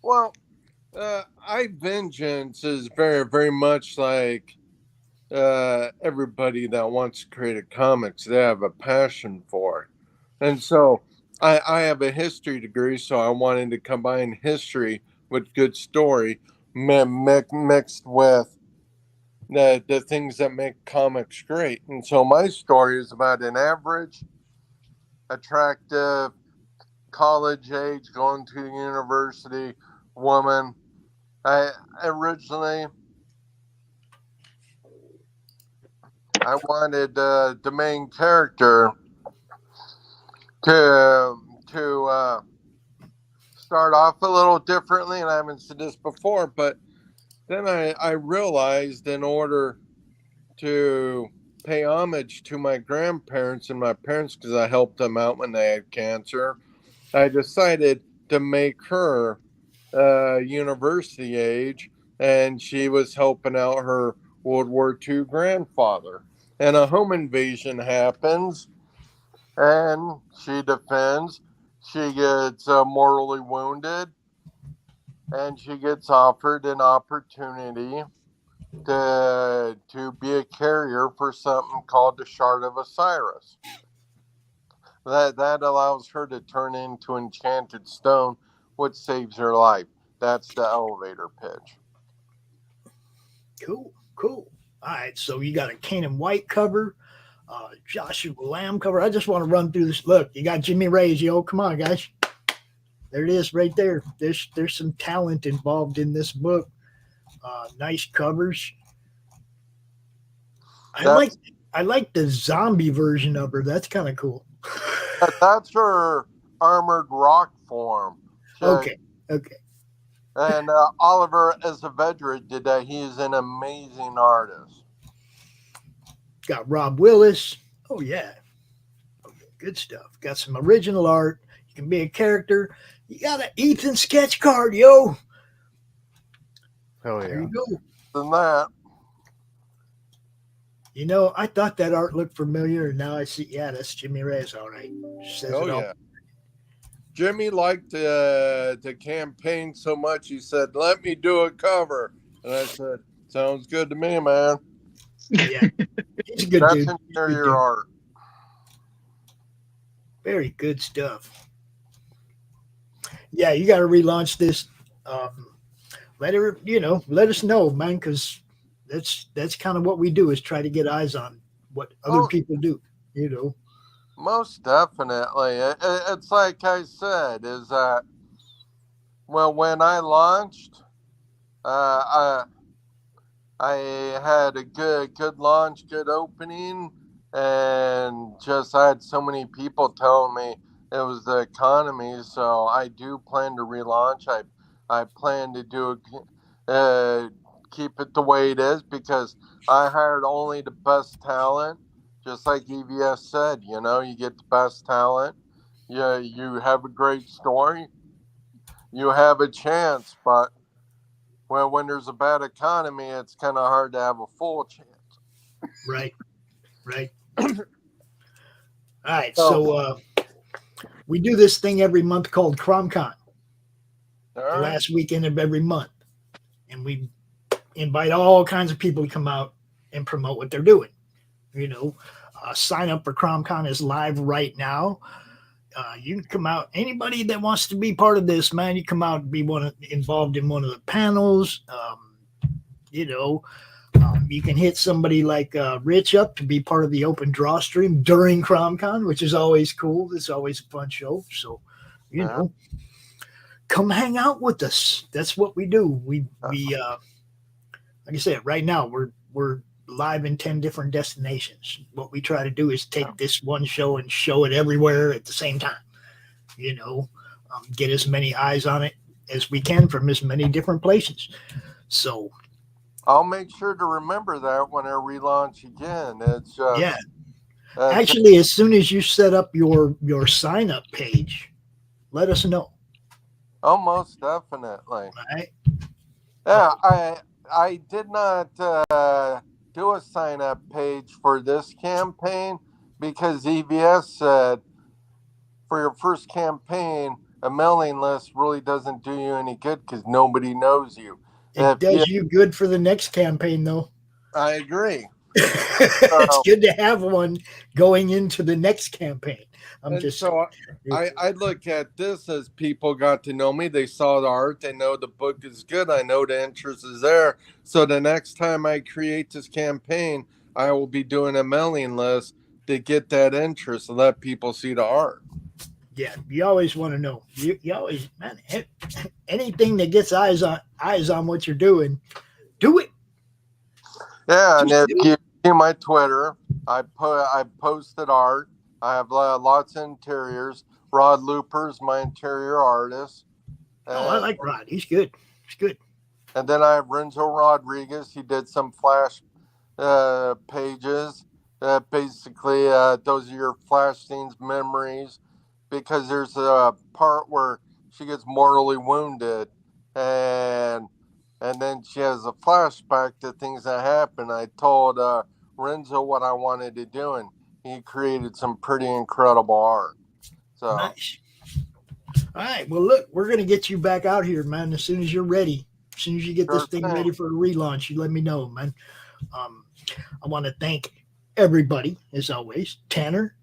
Well, Vengeance is very, very much like everybody that wants to create a comics. They have a passion for it. And so I have a history degree, so I wanted to combine history with good story mixed with the things that make comics great. And so my story is about an average, attractive, college age, going to university woman. I wanted the main character to start off a little differently, and I haven't said this before, but then I realized in order to pay homage to my grandparents and my parents, because I helped them out when they had cancer, I decided to make her university age, and she was helping out her World War II grandfather. And a home invasion happens, and she defends. She gets mortally wounded, and she gets offered an opportunity to be a carrier for something called the Shard of Osiris. That allows her to turn into enchanted stone, which saves her life. That's the elevator pitch. Cool. All right, so you got a Canaan White cover, Joshua Lamb cover. I just want to run through this. Look, you got Jimmy Ray's. Yo, come on, guys. There it is, right there. There's some talent involved in this book. Nice covers. I like the zombie version of her. That's kind of cool. That's her armored rock form. Okay. And Oliver Ezevedra did that. He is an amazing artist. Got Rob Willis. Oh, yeah. Okay, good stuff. Got some original art. You can be a character. You got an Ethan sketch card, yo. Oh, yeah. There you go. Than that. You know, I thought that art looked familiar, and now I see, yeah, that's Jimmy Reyes, all right. Says Oh, it all. yeah. Jimmy liked the campaign so much, he said, let me do a cover. And I said, sounds good to me, man. Yeah. He's a good That's dude. interior art. Very good stuff. Yeah, you got to relaunch this. Let us know, man, because that's kind of what we do, is try to get eyes on what other people do, you know. Most definitely. It's like I said, is that, well, when I launched, I had a good launch, good opening, and just I had so many people telling me it was the economy. So I do plan to relaunch. I plan to keep it the way it is, because I hired only the best talent. Just like EVS said, you know, you get the best talent. Yeah, you have a great story. You have a chance, but when there's a bad economy, it's kind of hard to have a full chance. Right. All right, so we do this thing every month called CromCon. The last weekend of every month. And we invite all kinds of people to come out and promote what they're doing. You know, sign up for CromCon is live right now. You can come out. Anybody that wants to be part of this, man, you come out and be involved in one of the panels. You can hit somebody like Rich up to be part of the open draw stream during CromCon, which is always cool. It's always a fun show. So, you know, come hang out with us. That's what we do. We like I said, right now we're live in 10 different destinations. What we try to do is take this one show and show it everywhere at the same time. You know, get as many eyes on it as we can from as many different places. So I'll make sure to remember that when I relaunch again. It's just, actually, as soon as you set up your sign up page, let us know. Oh, most definitely. Right. Yeah, I did not do a sign up page for this campaign because EVS said for your first campaign, a mailing list really doesn't do you any good because nobody knows you. It does you good for the next campaign, though. I agree. It's good to have one going into the next campaign. I look at this as people got to know me. They saw the art. They know the book is good. I know the interest is there. So the next time I create this campaign, I will be doing a mailing list to get that interest and let people see the art. Yeah, you always want to know. You always, man, anything that gets eyes on what you're doing, do it. Yeah, and if you see my Twitter, I posted art. I have lots of interiors. Rod Looper's my interior artist. I like Rod. He's good. And then I have Renzo Rodriguez. He did some flash pages. Basically, those are your flash scenes, memories, because there's a part where she gets mortally wounded, and then she has a flashback to things that happened. I told Renzo what I wanted to do, and he created some pretty incredible art. So nice. All right. Well, look, we're going to get you back out here, man, as soon as you're ready. As soon as you get this thing ready for a relaunch, you let me know, man. I want to thank everybody, as always. Tanner,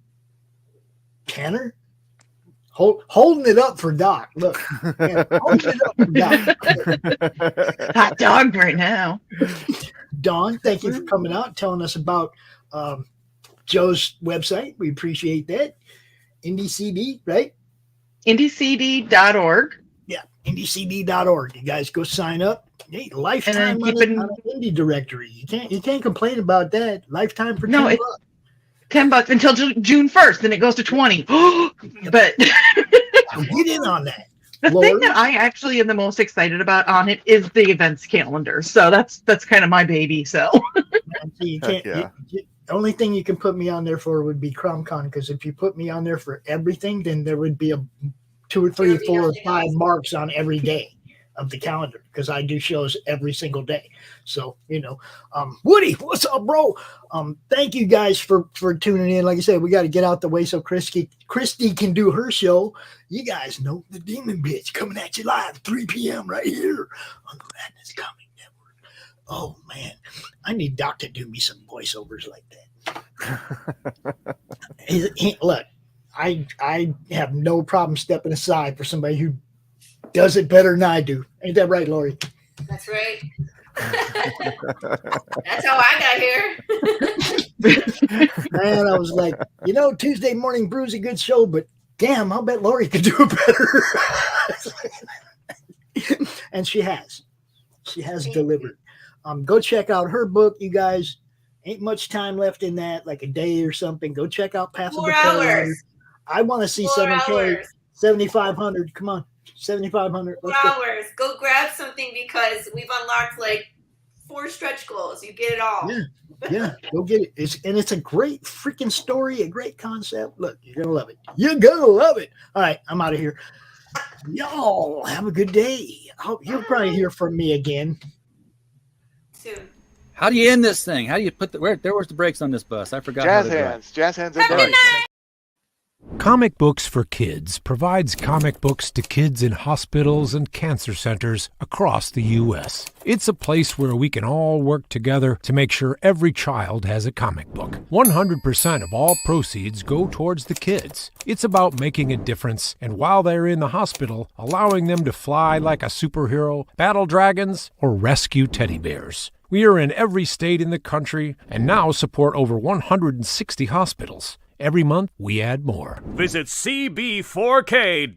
holding it up for Doc. Look, man, holding it up for Doc. Hot dog right now. Dawn, thank you for coming out, telling us about Joe's website. We appreciate that. IndieCD, right? IndieCD.org. Yeah, IndieCD.org. You guys go sign up. Hey, lifetime on an indie directory. You can't complain about that. Lifetime for $10. $10 until June 1st, then it goes to 20. But get in on that. The thing that I actually am the most excited about on it is the events calendar. So that's kind of my baby. So you can't. The only thing you can put me on there for would be CromCon, because if you put me on there for everything, then there would be 2 or 3 or 4 or 5 marks on every day of the calendar, because I do shows every single day. So, Woody, what's up, bro? Thank you guys for tuning in. Like I said, we got to get out the way so Christie can do her show. You guys know the Demon Bitch coming at you live 3 p.m. right here on the Madness Comic Network. Oh man, I need Doc to do me some voiceovers like that. Look, I have no problem stepping aside for somebody who does it better than I do. Ain't that right, Laurie? That's right. That's how I got here. Man, I was like, Tuesday Morning Brew's a good show, but damn, I'll bet Laurie could do it better. And she has. She has delivered. Go check out her book, you guys. Ain't much time left in that, like a day or something. Go check out Path of the Paralyzer. I want to see 7K, 7,500. Come on. 7,500. 4 hours. Go grab something, because we've unlocked like 4 stretch goals. You get it all. Yeah. Go get it. It's a great freaking story, a great concept. Look, you're gonna love it. You're gonna love it. All right, I'm out of here. Y'all have a good day. You'll probably hear from me again soon. How do you end this thing? How do you put where's the brakes on this bus? I forgot. Jazz hands and brakes. Comic Books for Kids provides comic books to kids in hospitals and cancer centers across the U.S. It's a place where we can all work together to make sure every child has a comic book. 100% of all proceeds go towards the kids. It's about making a difference, and while they're in the hospital, allowing them to fly like a superhero, battle dragons, or rescue teddy bears. We are in every state in the country and now support over 160 hospitals. Every month, we add more. Visit CB4K.